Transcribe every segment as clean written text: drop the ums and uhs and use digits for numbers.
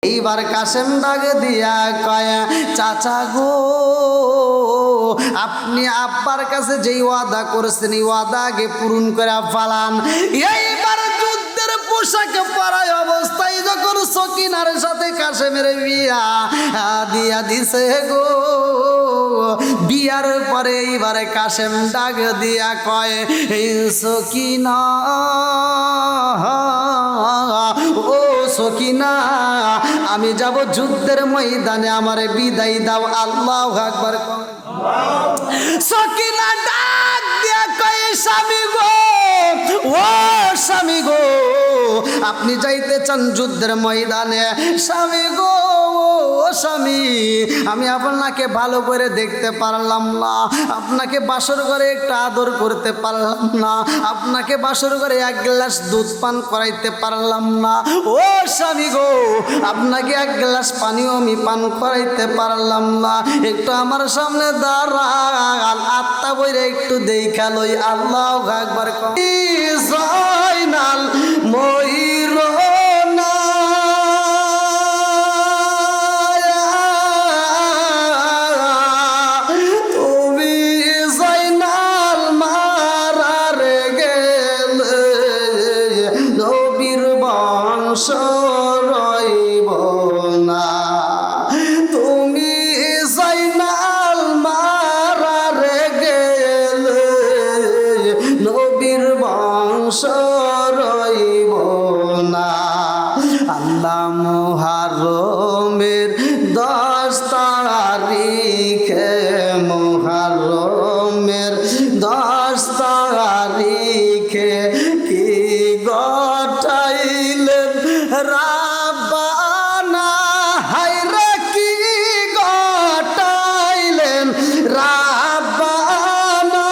এইবার কাশেম ডাক দিয়া কয়, চাচা গো, আপনি আব্বার কাছে যেই ওয়াদা করেছেন এই ওয়াদা আগে পূরণ করে ফালান। এইবার যুদ্ধের পোশাক পরায় অবস্থায় যখন সকিনার সাথে কাশেমের বিয়া দিয়া দিছে গো, বিয়ার পরে এইবারে কাশেম ডাক দিয়া কয়, এই সকিনা, ও সকিনা, আমি যাব যুদ্ধের ময়দানে, আমারে বিদায় দাও। আল্লাহু আকবার। সকিনা ডাক দিয়া কয়, স্বামী গো, ও স্বামী গো, আপনি যাইতে চান যুদ্ধের ময়দানে? স্বামী গো, ও স্বামী, আমি আপনাকে ভালো করে দেখতে পারলাম না, আপনাকে বাসর ঘরে একটু আদর করতে পারলাম না, আপনাকে বাসর ঘরে এক গ্লাস দুধ পান করাইতে পারলাম না। ও স্বামী গো, আপনাকে এক গ্লাস পানিও আমি পান করাইতে পারলাম না, একটু আমার সামনে দাঁড়ান, আত্মা বইরে একটু দেখা লই। আল্লাহু আকবার। জয়নাল ময়ূর রইব না, তুমি জয়নাল মারারে গেলে নবীর বংশ রইব না। আল্লাহ মুহররমের 10 তারিখে, মুহররমের 10 তারিখে কি গটাইলেন রাব্বানা, হায়রে কি গটাইলেন রাব্বানা,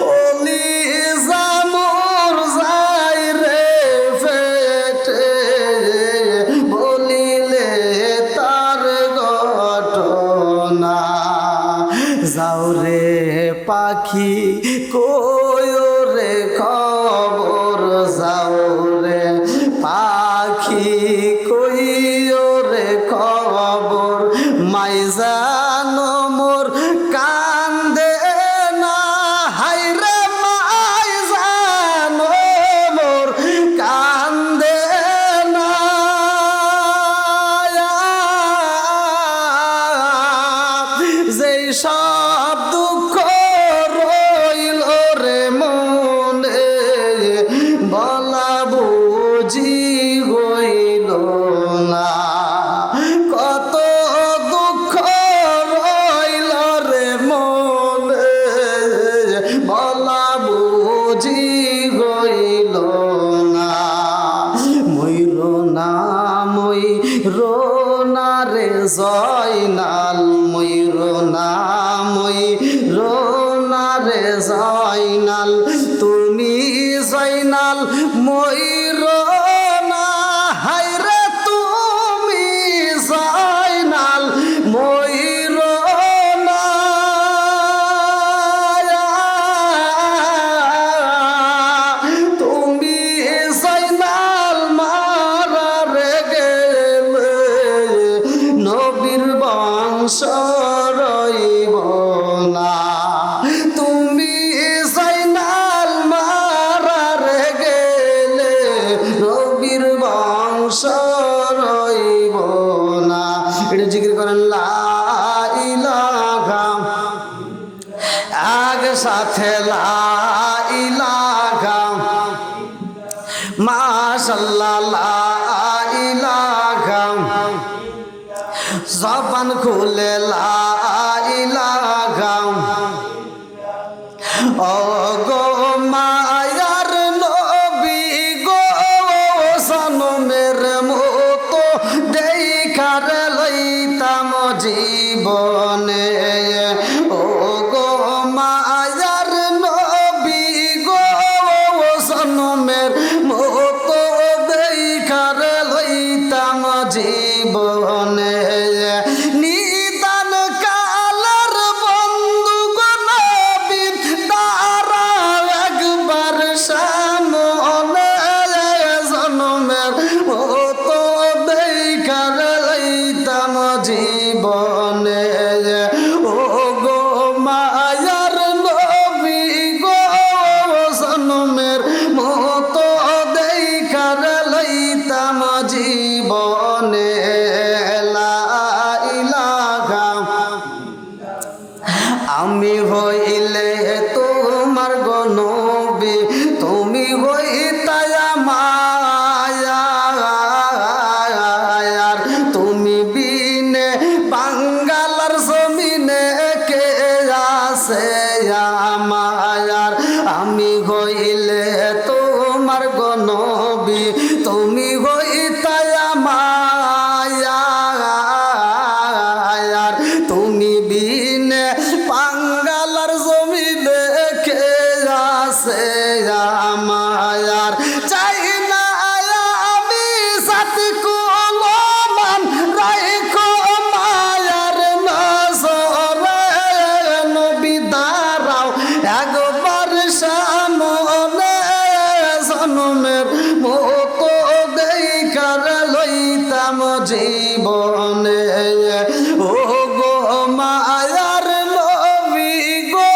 কলিজা মোর যায় রে ফেটে, বলিলে তার ঘটনা। যাও রে পাখি কয়ো রে খবর, যাও রে পাখি কইও রে খবর, মাইজান মোর কান্দে না, হায়রে মাইজান মোর কান্দে না, যেই সব দুঃখ রইল রে মনে, বলা বুঝি হইল না, কত দুঃখ রইল রে মনে, বলা বুঝি হইল না। ময়ূর না, ময়ূর না রে জয়নাল, ময়ূর না, ময়ূর না রে জয়নাল, তুমি জয়নাল ময়ূর না, হায়রে তুমি জয়নাল ময়ূর না, তুমি জয়নাল মারারে গেলে নবীর বংশ রইব না, তুমি জয়নাল মারারে গেলে নবীর বংশ রইব না। এটা জিকির করেন, লা ইলাহা, আগ সাথে লা ইলাহা, মাশাআল্লাহ লা ইলাহা, জবান খুলে লা ইলাহা, ও গো মায়ার নবী গো, জনমের মতো দেখার লইতাম জীবনে, ও গো মায়ার নবী গো, জনমের মতো দেখার লইতাম জীবনে, নিদান কালার বন্ধু গো নবী, তারা তোমার গো নবী তুমি হইতায় মায়ার তুমি বিনে পাঙ্গালার জমি দেখে আসে মায়ার চাই না আমি সাথী কুলমান রাইখো মায়ার নজরে নবী দাঁড়াও একবার সামনে জন্মের মতো দেখার লইতাম জীবনে ও গো মায়ার নবী গো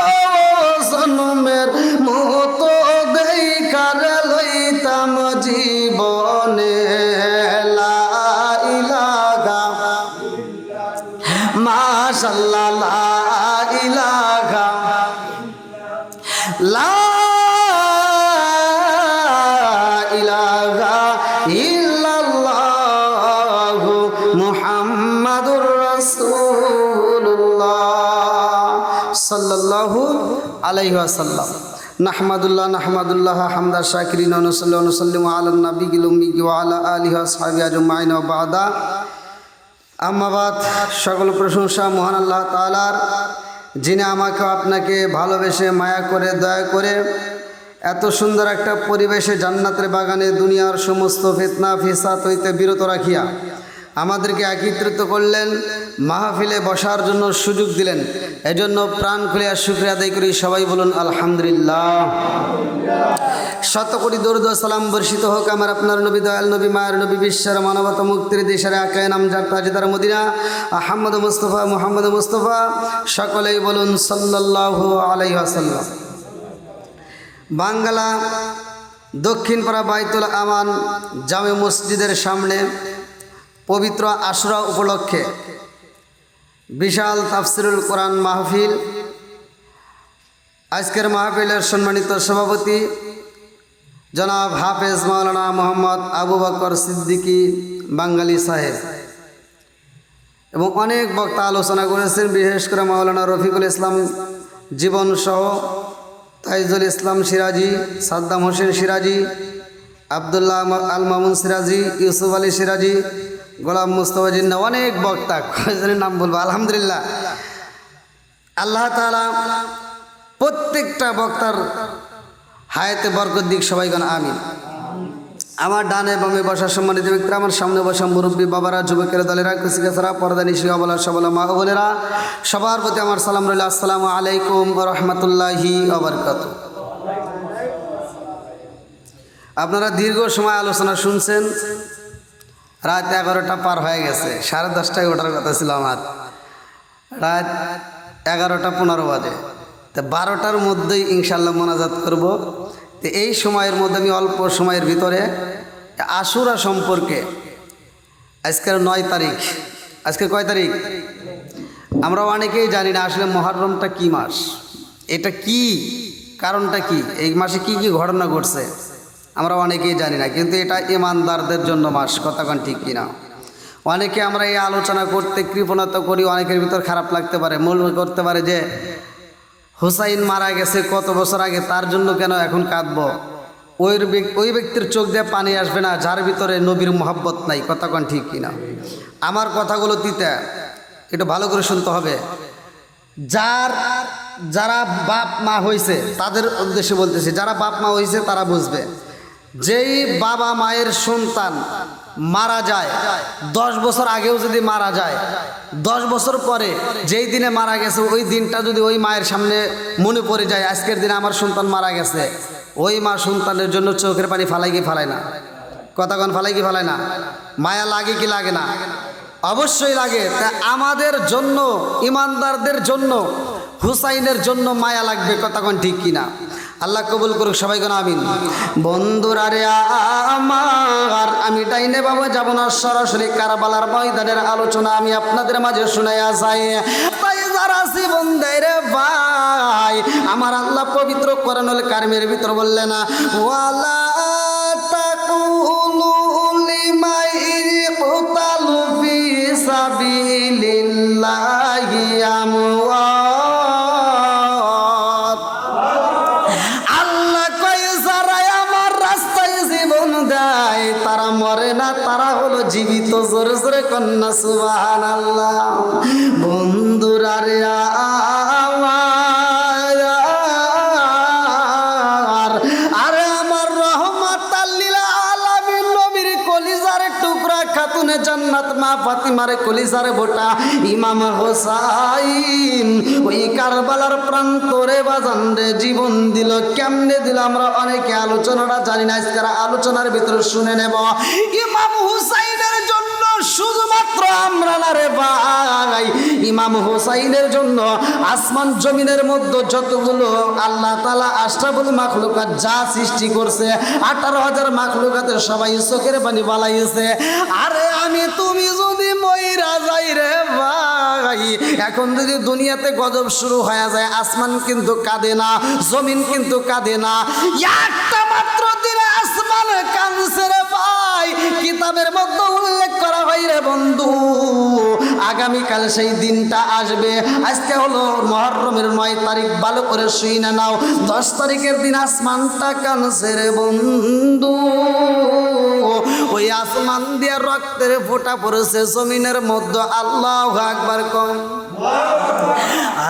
জন্মের মতো দেখার লইতাম জীবনে লা ইলাহা মাশাআল্লাহ লা ইলাহা লা ইলাহা ইল্লাল্লাহু মুহাম্মাদুর রাসূলুল্লাহ সাল্লাল্লাহু আলাইহি ওয়াসাল্লাম। নাহমাদুল্লাহ হামদা শাকিরিন ওয়া নুসাল্লিমু আলান নাবিয়্যিল উম্মি ওয়া আলা আলিহি ওয়া সাহবিহি আজমাইন ওয়া বা'দা। আম্মা বাদ, সকল প্রশংসা মহান আল্লাহ তাআলার, যিনি আমাকে আপনাকে ভালোবেসে মায়া করে দয়া করে এত সুন্দর একটা পরিবেশে জান্নাতের বাগানে দুনিয়ার সমস্ত ফিতনা ফিসাদ হইতে বিরত রাখিয়া আমাদেরকে একত্রিত করলেন, মাহফিলে বসার জন্য সুযোগ দিলেন। এজন্য প্রাণ খুলে শুকরিয়া আদায় করি। সবাই বলুন আলহামদুলিল্লাহ। শত কোটি দরুদ ও সালাম বর্ষিত হোক আমার আপনার নবী, দয়াল নবী, মায়ের নবী, বিশ্বের মানবতা মুক্তির দেশের আকায় নামজার তাজদার মদিনা আহমদ মুস্তফা মুহাম্মদ মুস্তফা। সকলেই বলুন সাল্লাল্লাহু আলাইহি ওয়াসাল্লাম। বাংলা দক্ষিণপাড়া বাইতুল আমান জামে মসজিদের সামনে পবিত্র আশুরা উপলক্ষে বিশাল তাফসিরুল কোরআন মাহফিল। আজকের মাহফিলের সম্মানিত সভাপতি জনাব হাফেজ মাওলানা মোহাম্মদ আবু বকর সিদ্দিকী বাঙালি সাহেব এবং অনেক বক্তা আলোচনা করেছেন, বিশেষ করে মাওলানা রফিকুল ইসলাম জীবন সহ তাইজুল ইসলাম সিরাজি, সাদ্দাম হোসেন সিরাজি, আবদুল্লাহ আল মামুন সিরাজি, ইউসুফ আলী সিরাজি, গোলাম মুস্তফা জিন্না, অনেক বক্তা, কয়েকজনের নাম বলবো। আলহামদুলিল্লাহ, আল্লাহ তাআলা প্রত্যেকটা বক্তার হায়াতে বরকত দিক, সবাইগণ আমিন। আমার ডানে বামে বসা সম্মানিত ব্যক্তিরা, আমার সামনে বসা মুরব্বী বাবারা, যুবকের দলেরা, কুচিকাছারা, পর্দা নিশি অবলা সবলা মা বোনেরা, সবার প্রতি আমার সালাম রইল। আসসালামু আলাইকুম ওয়া রাহমাতুল্লাহি ওয়া বারাকাতুহু। আপনারা দীর্ঘ সময় আলোচনা শুনছেন, রাত 11টা পার হয়ে গেছে, 10:30টায় ওঠার কথা ছিল আমার, রাত 11টা 15 বাজে। তো 12টার মধ্যেই ইনশাল্লাহ মোনাজাত করব। তো এই সময়ের মধ্যে আমি অল্প সময়ের ভিতরে আশুরা সম্পর্কে, আজকের 9 তারিখ, আজকে কয় তারিখ আমরা অনেকেই জানি না আসলে মুহররমটা কি মাস, এটা কি, কারণটা কি, এই মাসে কি কি ঘটনা ঘটছে আমরা অনেকেই জানি না, কিন্তু এটা ইমানদারদের জন্য মাস। কথাক্ষণ ঠিক কিনা? অনেকে আমরা এই আলোচনা করতে কৃপণতা করি, অনেকের ভিতর খারাপ লাগতে পারে, মনে করতে পারে যে হুসাইন মারা গেছে কত বছর আগে, তার জন্য কেন এখন কাঁদবো? ওই ব্যক্তির চোখ দিয়ে পানি আসবে না যার ভিতরে নবীর মোহাব্বত নাই। কথাক্ষণ ঠিক কিনা? আমার কথাগুলো দিতে একটু ভালো করে শুনতে হবে। যারা বাপ মা হয়েছে তাদের উদ্দেশ্যে বলতেছি, যারা বাপ মা হয়েছে তারা বুঝবে। যেই বাবা মায়ের সন্তান মারা যায়, 10 বছর আগেও যদি মারা যায়, 10 বছর পরে যেই দিনে মারা গেছে ওই দিনটা যদি ওই মায়ের সামনে মনে পড়ে যায়, আজকের দিনে আমার সন্তান মারা গেছে, ওই মা সন্তানের জন্য চোখের পানি ফালাই কি ফালায় না? কথাক্ষণ ফালাই কি ফালায় না? মায়া লাগে কি লাগে না? অবশ্যই লাগে। তা আমাদের জন্য, ইমানদারদের জন্য, হুসাইনের জন্য মায়া লাগবে। কথাক্ষণ ঠিক কিনা? আল্লাহ কবুল করুক, সবাইগণ আমিন। বন্ধুরা রে আমার, আমি ডাইনে বাবা যাব না, সরাসরি কারবালার ময়দানের আলোচনা আমি আপনাদের মাঝে শুনাইয়া যাই। তাই যারা জীবন দেয় রে ভাই, আমার আল্লাহ পবিত্র কোরআনুল কারীমের ভিতর বললেন, ওয়ালা তাকুলু লিমান ইয়ুকতালু ফি সাবিলিল্লাহি আমওয়াত। আল্লাহ কয় যারা মরে না, তারা হলো জীবিত। জোরে জোরে কন্যা সুবহানাল্লাহ। বন্ধুরা রে আরে আমার রহমাতাল লিল আলামিন নবীর কলিজার টুকরা খাতুনে জান্নাত মা ফাতিমার কলিজার বোটা ইমাম হোসাইন ওই কারবালার প্রান্তরে বাজান রে জীবন দিল। কেমনে দিল আমরা অনেকে আলোচনাটা জানি না, আজকের আলোচনার ভিতরে শুনে নেব। ইমাম হুসাইনের জন্য শুধুমাত্র আমরা না রে ভাই, ইমাম হুসাইনের জন্য আসমান জমিনের মধ্যে যতগুলো আল্লাহ তাআলা আশরাফুল মাখলুকাত যা সৃষ্টি করছে 18,000 মাখলুকাতের সবাই চোখের পানি বালাইছে। আরে আমি তুমি যদি মইরা যাই রে ভাই, এখন যদি দুনিয়াতে গজব শুরু হয়ে যায়, আসমান কিন্তু কাঁদে না, জমিন কিন্তু কাঁদে না, একটা মাত্র দিনে আসমান কাঁদছে রে ভাই। কিতাবের মধ্যে উল্লেখ করা হয় রে বন্ধু, আগামীকাল সেই দিনটা আসবে। আজকে হলো মুহররমের 9 তারিখ, ভালো করে শুইনা নাও। 10 তারিখের দিন আসমানটা কাঁদছে রে বন্ধু। ওই আসমান দিয়ে রক্তের ফোঁটা পড়েছে জমিনের মধ্যে। আল্লাহু আকবার কম।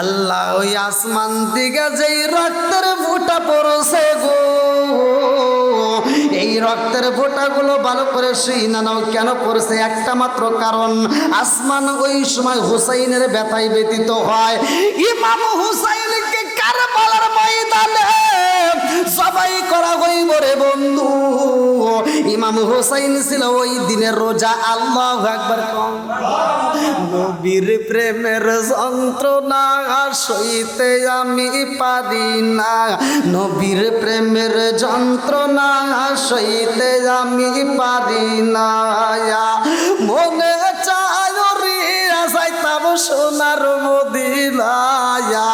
আল্লাহ ওই আসমান দিকে যেই রক্তের ফোঁটা পড়েছে গো, এই রক্তের ফোঁটাগুলো ভালো করে শুইনা নাও কেন পড়ছে। একটা মাত্র কারণ, আসমান ওই সময় হুসাইনের ব্যথায় ব্যতীত হয়। ইমাম হুসাইনকে কারবালার ময়দানে সবাই করা হইব রে বন্ধু। ইমাম হুসাইন ছিল ওই দিনের রোজা। আল্লাহু আকবার কম। নবীর প্রেমের যন্ত্রণা সইতে আমি পারি না, নবীর প্রেমের যন্ত্রণা সইতে আমি পারি না। মনে চায় রে যাইতাম সোনার মদিনায়া,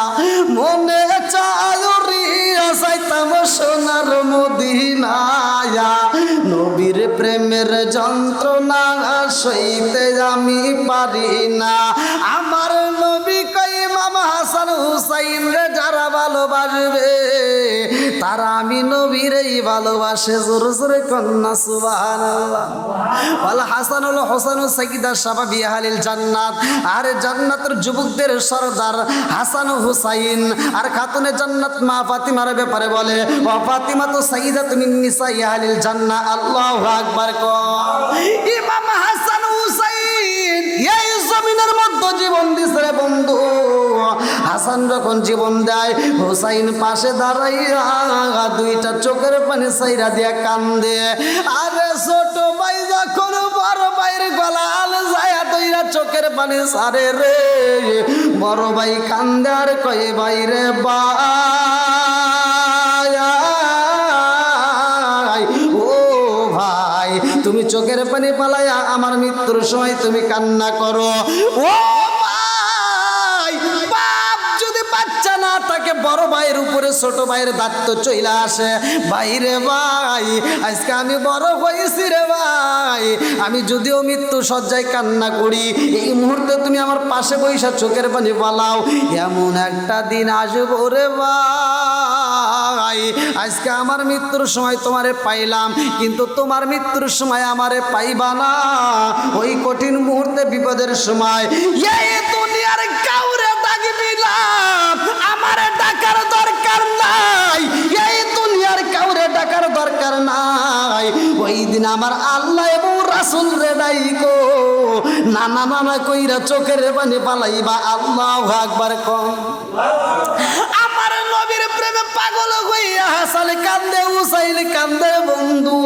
মনে চায় রে যাইতাম সোনার মদিনায়া। নবীর প্রেমের যন্ত্রণা সইতে আমি পারি না। আমার নবী কই ইমাম হাসান হুসাইন রে যারা ভালোবাসবে তারা আমি নবীরেই ভালোবাসে। জোরে জোরে কন্যা সুবহানাল্লাহ। ওয়াল হাসানুল হোসেন সাইয়্যিদা শাবাবি আহলিল জান্নাত। আর জান্নাতের যুবকদের সরদার হাসান হুসাইন। আর খাতুনে জান্নাত মা ফাতিমার ব্যাপারে বলে, ওয়া ফাতিমা তো সাইয়্যিদাতুন নিসাই আহলিল জান্নাহ। আল্লাহু আকবার কম। ইমাম হাসান হুসাইন এই জমিনের মধ্যে জীবন দিছে রে বন্ধু। হাসান যখন জীবন দেয়, হুসাইন পাশে দাঁড়াইয়া দুইটা চোখের পানি সাইরা দিয়া কান্দে। আরে ছোট ভাই যখন বড় ভাইয়ের গলা আল যায় দুইটা চোখের পানি সারে রে, বড় ভাই কান্দে আর কয় ভাই রে ভাই, ও ভাই তুমি চোখের পানি পালাইয়া আমার মৃত্যুর সময় তুমি কান্না করো। ও বাচ্চা না তাকে বড় ভাইয়ের উপরে ছোট ভাইয়ের দায়িত্ব চইলা আসে। ভাইরে ভাই আজকে আমি বড় হয়েছি রে ভাই, আমি যদিও মৃত্যু সজ্জায় কান্না করি, এই মুহূর্তে তুমি আমার পাশে বৈশা চোখের পানি পালাও। এমন একটা দিন আসবো রে ভাই, আজকে আমার মৃত্যুর সময় তোমারে পাইলাম, কিন্তু তোমার মৃত্যুর সময় আমারে পাইবা না। ওই কঠিন মুহূর্তে বিপদের সময় এই দুনিয়ার কাউরে ডাকবি না, আমারে ডাকার দরকার নাই, এই দুনিয়ার কাউরে ডাকার দরকার নাই। ওই দিন আমার আল্লাহ এবং রাসূল রে ডাইকো, নানা নানা কইরা চোখের পানি পালাইবা। আল্লাহু আকবার কম। আমার নবীর প্রেমে পাগল হইয়া হাসান কান্দে, হুসাইন কান্দে বন্ধু।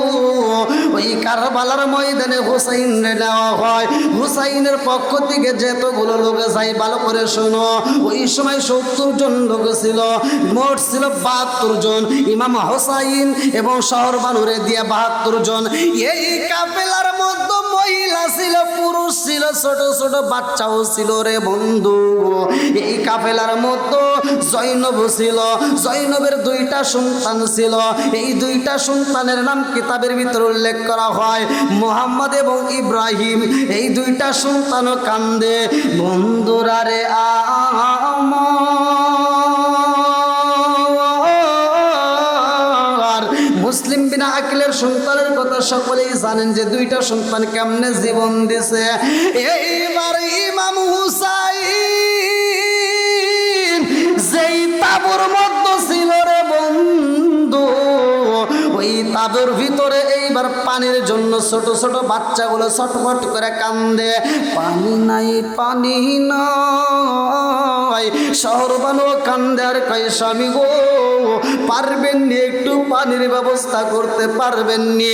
ওই কারবালার ময়দানে হুসাইন রে নেওয়া হয়। হুসাইনের পক্ষ থেকে যতগুলো লোক যায় ভালো করে শোনো, ওই সময় 70 জন লোক ছিল, মোট ছিল 72 জন। ইমাম হুসাইন এবং শহর বানুরে দিয়ে 72 জন। এই কাফেলার মধ্যে মহিলা ছিল, পুরুষ ছিল, ছোট ছোট বাচ্চাও ছিল রে বন্ধু। এই কাফেলার মধ্যে জৈনব ছিল, জৈনবের 2টা সন্তান ছিল। এই 2টা সন্তানের নাম কিতাবের ভিতরে উল্লেখ করা হয়, মুহাম্মদ এবং ইব্রাহিম। এই 2টা সন্তানও কান্দে বন্ধুরা রে মুসলিম বিনা আকিলের সন্তানের কথা সকলেই জানেন যে দুইটা সন্তান কেমনে জীবন দিছে। এইবার ইমাম হুসাইন যেই তাবুর মধ্যে ছিল রে বন্ধু, ওই তাবুর ভিতরে এইবার পানির জন্য ছোট ছোট বাচ্চাগুলো ছটফট করে কান্দে। পানি নাই, পানি নাই। শহর বানো কান্দে আর কয় স্বামী গো পারবেন নি একটু পানির ব্যবস্থা করতে পারবেন নি?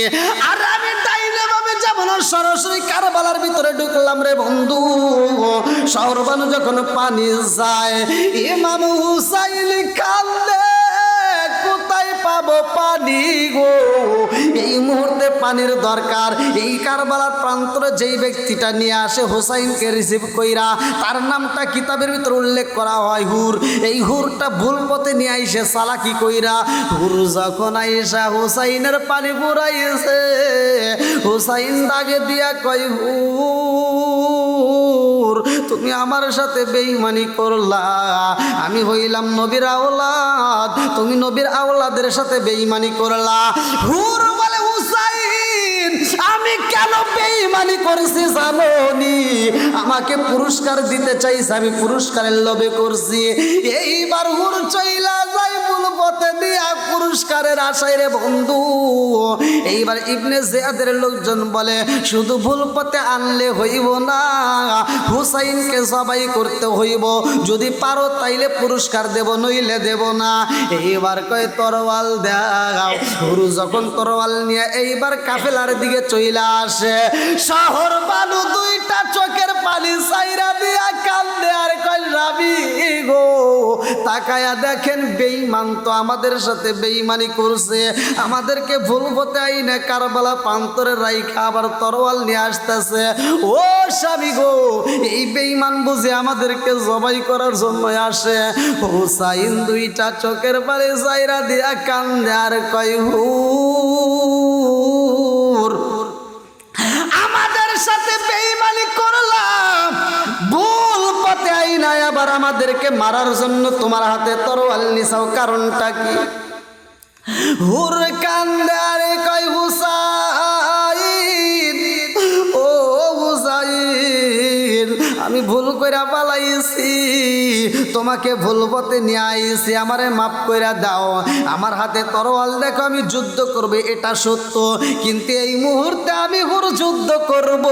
আর আমি তাইলে ভাবে যাব না, সরাসরি কারবালার ভিতরে ঢুকলাম রে বন্ধু। শহর বানো যখন পানি যায়, ইমাম হুসাইন কান্দে কোথায় পাবো পানি গো? এই মুহূর্তে পানির দরকার। এই কারবালার প্রান্তরে যেই ব্যক্তিটা নিয়ে আসে হুসাইনকে রিসিভ কইরা, তার নামটা কিতাবের ভিতরে উল্লেখ করা হয় হুর। এই হুরটা ভুল পথে নিয়ে আইসে চালাকি কইরা। হুর যখন আইসা হুসাইনের পানি পুরাইছে, হুসাইন দাগে দিয়া কয় হুর তুমি আমার সাথে বেঈমানি করলা। আমি হইলাম নবীর আওলাদ, তুমি নবীর আওলাদের সাথে বেঈমানি করলা। হুর বলে হুসাইন আমি কেন বেঈমানি করেছি জানোনি? আমাকে পুরস্কার দিতে চাইছে, আমি পুরস্কারের লোভে করছি। এইবার হুর চইলা যাই ভুল পথে দিয়া পুরস্কারের আশায় রে বন্ধু। এইবার ইবনে জিয়াদের লোকজন বলে শুধু ভুল পথে আনলে হইব না, হুসাইনকে জবাই করতে হইব। যদি পারো তাইলে পুরস্কার দেব, নইলে দেব না। এইবার কয় তরোয়াল দাও। হুরু যখন তরোয়াল নিয়ে এইবার কাফেলার দিকে চইলা আসে, শহর বানু দুইটা চোখের পানি সাইরা দিয়া কান্দে আর কয় রাবি গো তাকায়া দেখেন বেঈমান তো আমাদের সাথে বেঈমানি করছে, আমাদেরকে ভুল পথে আইনে কারবালা প্রান্তরে রাইখা আবার তরোয়াল নিয়ে আসতেছে। ও স্বামী গো এই বেঈমান বুঝে আমাদেরকে জবাই করার জন্য আসে। হুসাইন দুইটা চোখের পানি সাইরা দিয়া কান্দে আর কয় হুর আমাদের সাথে বেঈমানি করলাম, ভুল পথে আইনা আবার আমাদেরকে মারার জন্য তোমার হাতে তরোয়াল নিছাও, কারণটা কি? হুর কান্দে আরে কয় হুসাইন ও হুসাইন আমি ভুল কইরা পালাইছি, তোমাকে ভুল পথে নিয়ে আইছি, আমারে মাফ কইরা দাও। আমার হাতে তরোয়াল দেখো, আমি যুদ্ধ করব এটা সত্য, কিন্তু এই মুহূর্তে আমি হুর যুদ্ধ করব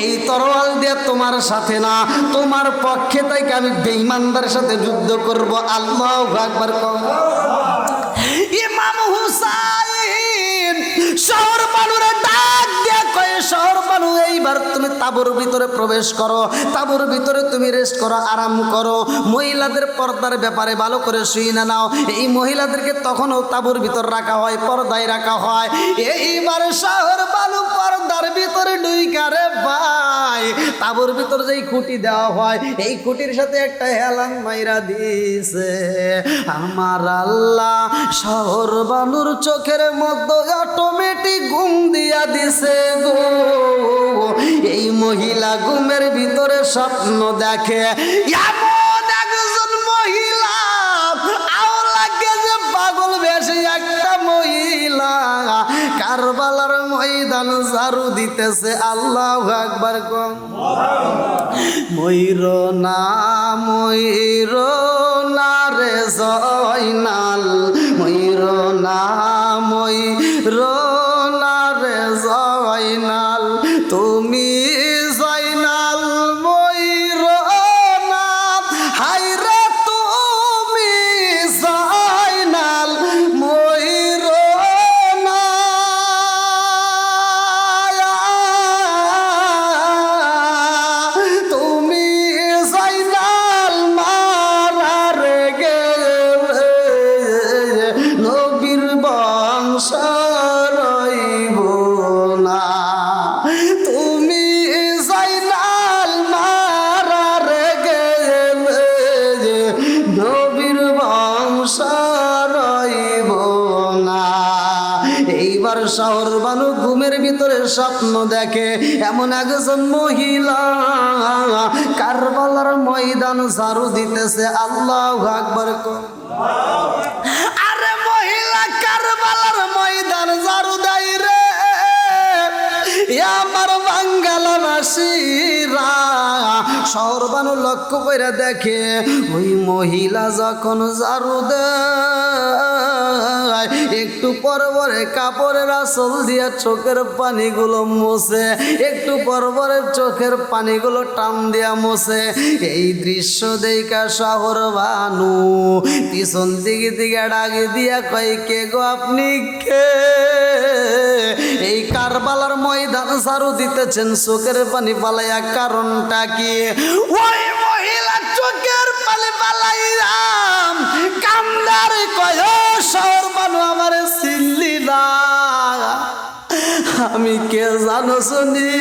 এই তরোয়াল দিয়ে তোমার সাথে না, তোমার পক্ষে থেকে আমি বেঈমানদের সাথে যুদ্ধ করব। আল্লাহু আকবার। ইমাম হুসাইন শহর বানুরে ডাক দিয়া কয়ে শহর বানু এইবার তুমি তাবুর ভিতরে প্রবেশ করো, তাবুর ভিতরে তুমি রেস্ট করো, আরাম করো। মহিলাদের পর্দার ব্যাপারে ভালো করে শুনে নাও। এই মহিলাদেরকে তখনও তাবুর ভিতর রাখা হয়, পর্দায় রাখা হয়। এইবার শহর বানু পর্দার ভিতরে ঢুইকা রে ভাই তাবুর ভিতর যেই খুঁটি দেওয়া হয় এই খুঁটির সাথে একটা হেলান মাইরা দিছে। আমার আল্লাহ শহর বানুর চোখের মধ্যে অটোমেটিক ঘুম দিয়া দিছে গো। এই মহিলা ঘুমের ভিতরে স্বপ্ন দেখে, এমন একজন মহিলা আওলাকে যে পাগল বেশি একটা মহিলা কারবালার ময়দান ঝাড়ু দিতেছে। আল্লাহু আকবার। কম ময়ূর না রে জয়নাল, ময়ূর না রে জয়নাল, তুমি জয়নাল ময়ূর না, হায়রে তুমি জয়নাল ময়ূর না। তুমি জয়নাল মারার গেলে নবীর বংশ রইব না, তুমি জয়নাল মারার গেলে নবীর বংশ রইব না। এইবার শহর বানু ঘুমের ভিতরে স্বপ্ন দেখে, এমন একজন মহিলা কারবালার ময়দান ঝাড়ু দিতেছে। আল্লাহু আকবার। আরে মহিলা কারবালার ময়দান বাসীরা শহর বানু লক্ষ্য করে দেখে ওই মহিলা যখন ঝাড়ু দেয় একটু পর পরে কাপড়ের আঁচল দিয়ে চোখের পানিগুলো মোছে, একটু পর পরে চোখের পানিগুলো টান দিয়া মোছে। এই দৃশ্য দেখা শহর বানু পিছন দিকে দিকে ডাক দিয়া কয়, কে গো আপনি কে? এই কারবালার ময়দান ঝাড়ু দিতেছেন, চোখের পানি পালাইয়া কারণটা কি? ওই মহিলা চোখের পানি পালাইলাম কান্দার কয়, শহর বানু আমারে চিনলি না? আমি কে জানো শুনি,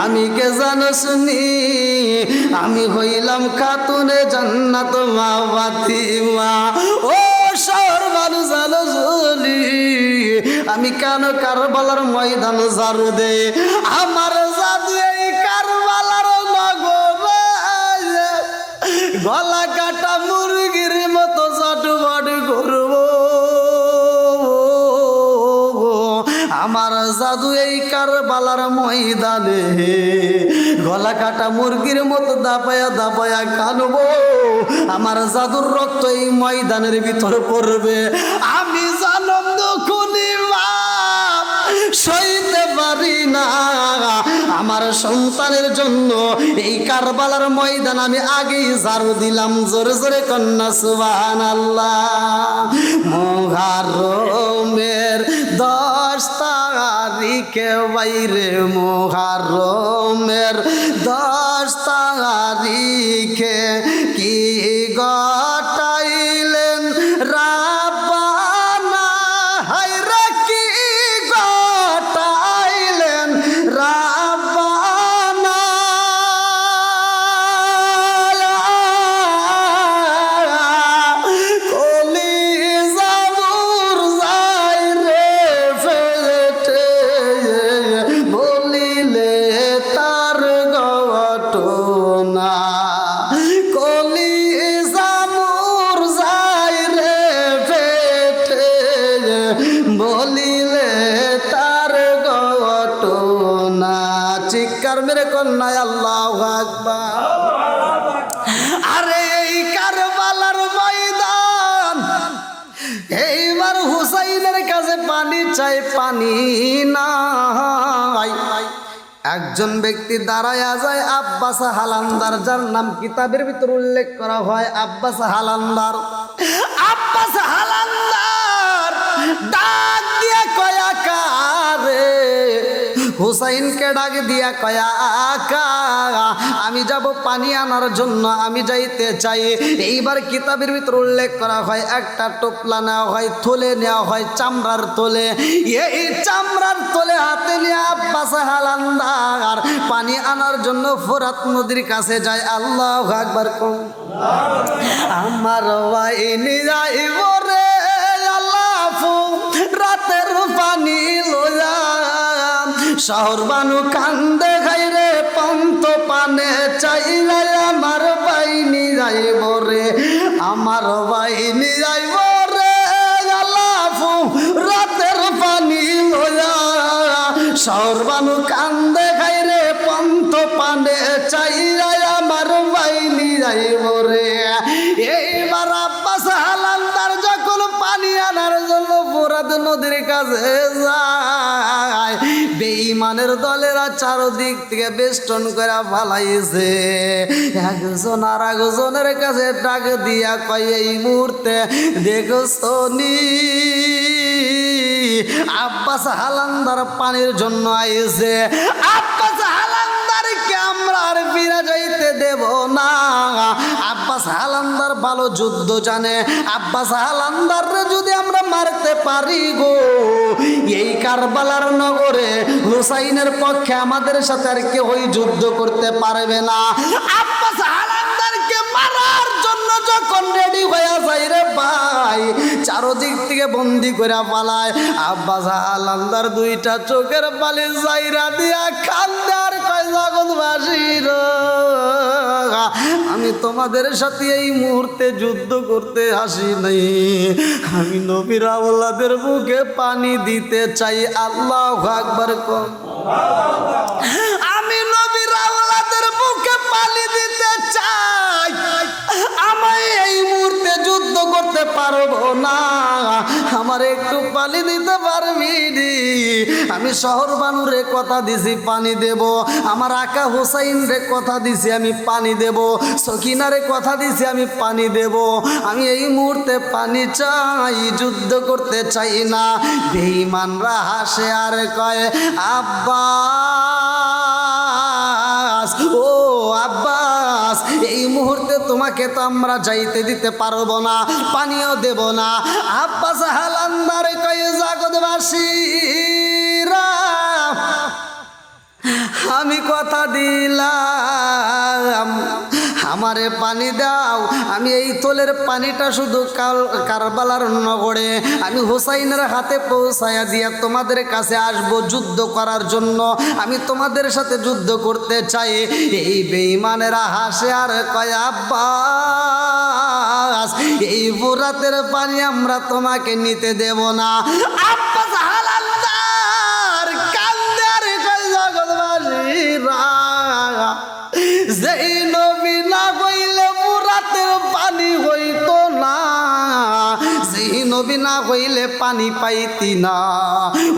আমি কে জানো শুনি, আমি হইলাম খাতুনে জান্নাত মা ফাতিমা। ও শহর বানু জানো শুনি, আমি কেন কারবালার ময়দান ঝাড়ু দে? আমার জাদু এই কারবালার নগরে গলা কাটা মুরগির মতো চটবট করব। আমার জাদু এই কারবালার ময়দানে গলা কাটা মুরগির মতো দাপায়া দাপায়া কানবো। আমার জাদুর রক্ত এই ময়দানের ভিতর পড়বে। আমি জানম দুখুনি বাপ সইতে পারি না, আমার সন্তানের জন্য এই কারবালার ময়দান আমি আগেই ঝাড়ু দিলাম। জোরে জোরে কন্যা সুবহানাল্লাহ। মুহররমের 10 তারিখে বাইরে, মুহররমের 10 তারিখে কি গটাইলেন রাব্বানা, হায়রে কি গটাইলেন রাব্বানা। কলিজা মুরঝায় রে ফেটে বলিলে তার ঘটনা। কলিজা মুরঝায় রে ফেটে বলিলে তার ঘটনা। চিৎকার মেরে কন্যায় আল্লাহু আকবার। আরে এই কারবালার ময়দান, এইবার হুসাইনের কাছে পানি চাই, পানি নাই। একজন ব্যক্তি দাঁড়ায়া যায়, আব্বাস হালান্দার, যার নাম কিতাবের ভিতর উল্লেখ করা হয় আব্বাস হালান্দার। আব্বাস হালান্দার ডাক দিয়া কয়া কারে, হুসাইনকে ডাক দিয়া কয়া আকা আমি যাব পানি আনার জন্য, আমি যাইতে চাই। এইবার কিতাবের ভিতর উল্লেখ করা হয় একটা টোপলা নেওয়া হয়, থলে নেওয়া হয়, চামড়ার থলে। এই চামড়ার থলে হাতে নিয়ে আব্বাস হালান্দার পানি আনার জন্য ফোরাত নদীর কাছে যায়। আল্লাহু আকবার। আমার ওয়াইনি যাইব রে আল্লাহু রাতের পানি লয়া, শহর বানু কান্দে খাইরে পন্ত পানে চাইলে আমার বাইনি যাইব রে, আমার বাইনি যাইব রে আল্লাহু রাতের পানি লয়া, শহর বানু কান্দে খাইরে পন্ত পানে চাইলে আমার বাইনি যাইব রে। এইবার আব্বাস হালান্দার যখন পানি আনার জন্য ফোরাত নদীর কাছে যায়, বেঈমানের দলেরা চারদিক থেকে বেষ্টন করে ফালাইছে। একজন আর একজনের কাছে ডাক দিয়া কয়, এই মুহূর্তে দেখছো নি আব্বাস হালান্দার পানির জন্য আইছে। আব্বাস হালান্দারকে আমরা আর ফিরে যাইতে দেব না। আব্বাস হালান্দার ভালো যুদ্ধ জানে। আব্বাস হালান্দাররে যদি আমরা মারতে পারি গো, এই কারবালার নগরে হুসাইনের পক্ষে আমাদের সাথে আর কেউই যুদ্ধ করতে পারবে না। আব্বাস হালান্দারকে মারার জন্য যখন রেডি হয়ে যায় রে ভাই, চারদিক থেকে বন্দি করে পালায়। আব্বাস হালান্দার দুইটা চোখের পানি জাইরা দিয়া কান্দার কয়, জগৎবাসীর আমি তোমাদের সাথে এই মুহূর্তে যুদ্ধ করতে আসি নাই, আমি নবীর আওলাদের বুকে পানি দিতে চাই। আল্লাহু আকবার। আমি নবীর আওলাদের মুখে পানি দিতে চাই, আমায় এই মুহূর্তে যুদ্ধ করতে পারবো না, আমার একটু পানি দিতে পারবি নি? আমি শহর বানুরে কথা দিছি পানি দেব, আমার আকা হুসাইন রে কথা দিছি আমি পানি দেব, সকিনারে কথা দিছি আমি পানি দেব। আমি এই মুহূর্তে পানি চাই, যুদ্ধ করতে চাই না। বেঈমানরা হাসে আর কয় আব্বাস, ও আব্বাস, এই মুহূর্তে তোমাকে তো আমরা যাইতে দিতে পারবো না, পানিও দেব না। আব্বাস হালান্দার কয় জগৎবাসীরা, আমি কথা দিলাম আমারে পানি দাও, আমি এই তোলের পানিটা শুধু কারবালার নগরে আমি হুসাইনের হাতে পৌঁছায়া দিয়া তোমাদের কাছে আসবো যুদ্ধ করার জন্য, আমি তোমাদের সাথে যুদ্ধ করতে চাই। এই বেঈমানেরা হাসে আর কয় আব্বাস, এই ফোরাতের পানি আমরা তোমাকে নিতে দেব না। আব্বাস হালালদার কান্দে আর কয় জগৎবাসীরা, যেই নবী না হইলে ফোরাতের পানি হইতো না, যেই নবী না হইলে পানি পাইতি না,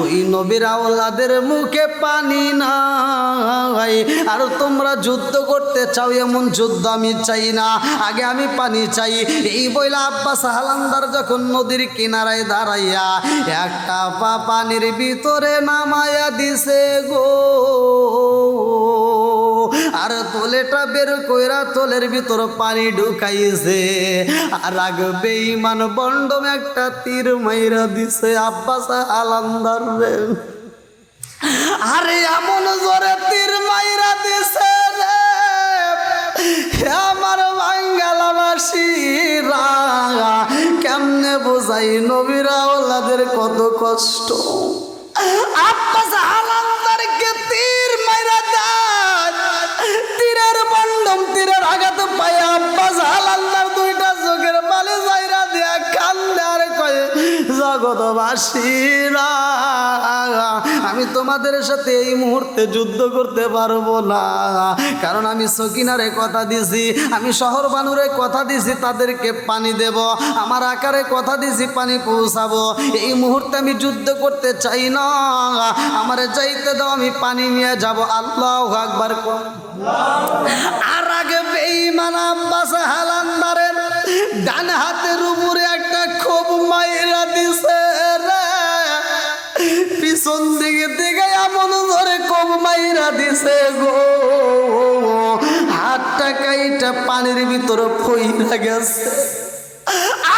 ওই নবীর আওলাদের মুখে পানি নাই। আর তোমরা যুদ্ধ করতে চাও, এমন যুদ্ধ আমি চাই না, আগে আমি পানি চাই। এই বইলা আব্বাস হালান্দার যখন নদীর কিনারায় দাঁড়াইয়া একটা পা পানির ভিতরে নামায়া দিছে গো, আর তোলেটা বের কইরা তোলের ভিতর পানি ঢুকাইছে, আর আগ বেঈমান বন্ডম একটা তীর মাইরা দিছে আব্বাস হালান্দার রে। আরে এমন জোরে তীর মাইরা দিছে রে, আমার বাঙ্গালাবাসীরা কেমনে বোঝাই নবীর আওলাদের কত কষ্ট। আব্বাস হালান্দারকে তীর মাইরা দেয়, তীরের বন্ডম তীরের আঘাত পায় আব্বাস হালান্দার দুইটা চোখের পানি যাইরা দিয়া কান্দে আর কয় জগৎবাসীরা, আমি তোমাদের সাথে এই মুহূর্তে যুদ্ধ করতে পারবো না, কারণ আমি সকিনারে কথা দিছি, আমি শহর বানুরে কথা দিছি তাদেরকে পানি দেব, আমার আকারে কথা দিছি পানি পৌঁছাবো। এই মুহূর্তে আমি যুদ্ধ করতে চাই না, আমারে যাইতে দাও, আমি পানি নিয়ে যাব। আল্লাহু আকবার। আর আগে বেঈমান আব্বাস হালান্দারের ডান হাতের উপরে একটা খুব মাইরা দিছে রে, পিছন দিকে দিকে এমন ধরে খুব মাইরা দিছে গো, হাতটা কাইটা পানির ভিতরে ফইরা গেছে।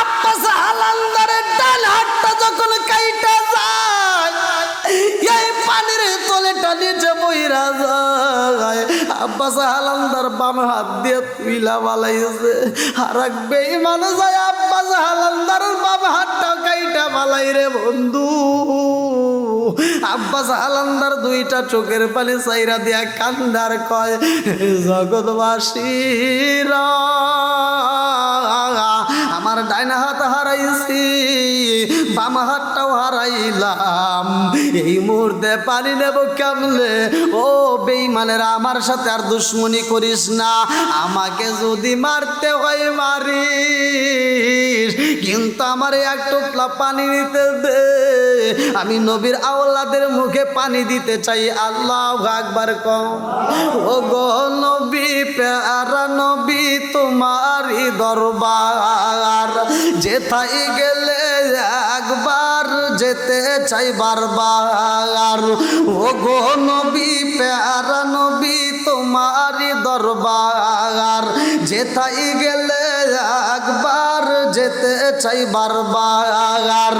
আব্বাস হালান্দারের ডান হাতটা যখন কাইটা যায়, এই পানির তলেটা নিচে বইরা যায়, আব্বাস হালান্দার বাম হাত দিয়ে তুইলা বালাইছে, আর এক বেঈমান যায় আব্বাস হালান্দার বাম হাতটা কাইটা বালাই রে বন্ধু। আব্বাস হালান্দার দুইটা চোখের পানি চাইরা দিয়া কান্দার কয় জগৎবাসীরা, আমার ডাইনা হাত হারাইছি, বাম হাতটাও হারাইলাম, এই মুহূর্তে পানি নেব কেমনে? ও বেঈমানেরা, আমার সাথে আর দুশ্মনী করিস না, আমাকে যদি মারতে হয় মারিস, কিন্তু আমার এক টোপলা পানি নিতে দে, আমি নবীর আওলাদের মুখে পানি দিতে চাই। আল্লাহু আকবার কও। ও গো নবী, প্যারা নবী, তোমারই দরবার, যেথায় গেলে একবার যেতে চাই বারবার। ও গো নবী, প্যারা নবী, তোমারই দরবার, যেথায় গেলে একবার যেতে চাই বারবার।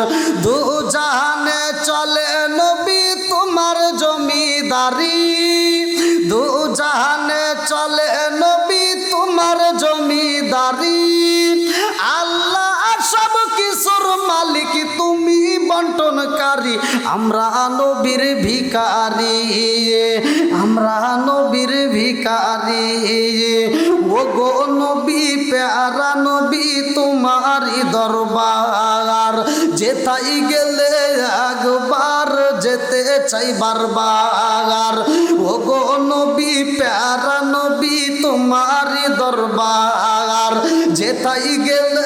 দু জাহানে চলে নবী তোমার জমিদারি, দু জাহানে চলে নবী তোমার জমিদারি, আল্লাহ সব কিছুর মালিক, তুমি বন্টনকারী, আমরা নবীর ভিখারি, আমরা নবীর ভিখারি। ও গো নবী, প্যারা নবী, তোমারই দরবার, যেথায় গেলে একবার যেতে চাই বারবার। ও গো নবী প্যারা নবী তোমারই দরবার, যেথায় গেলে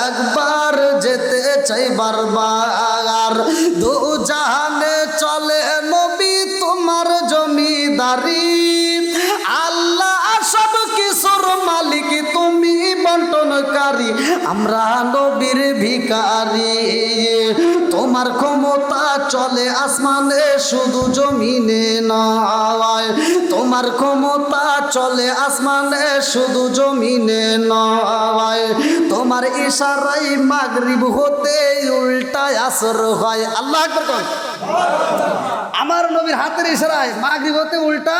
একবার যেতে চাই বারবার। দু জাহানে চলে নবী তোমার জমিদারি, আল্লাহ সব কিছুর মালিক তুমি বন্টনকারী, আমরা নবীর ভিখারি। তোমার ক্ষমতা চলে আসমানে শুধু জমিনে নয়, তোমার ক্ষমতা চলে আসমানে শুধু জমিনে নয়। তোমার ইশারায় মাগরিব হতে উল্টায় আসর হয়। আল্লাহ আকবার কন। আমার নবীর হাতের ইশারায় মাগরিব হতে উল্টা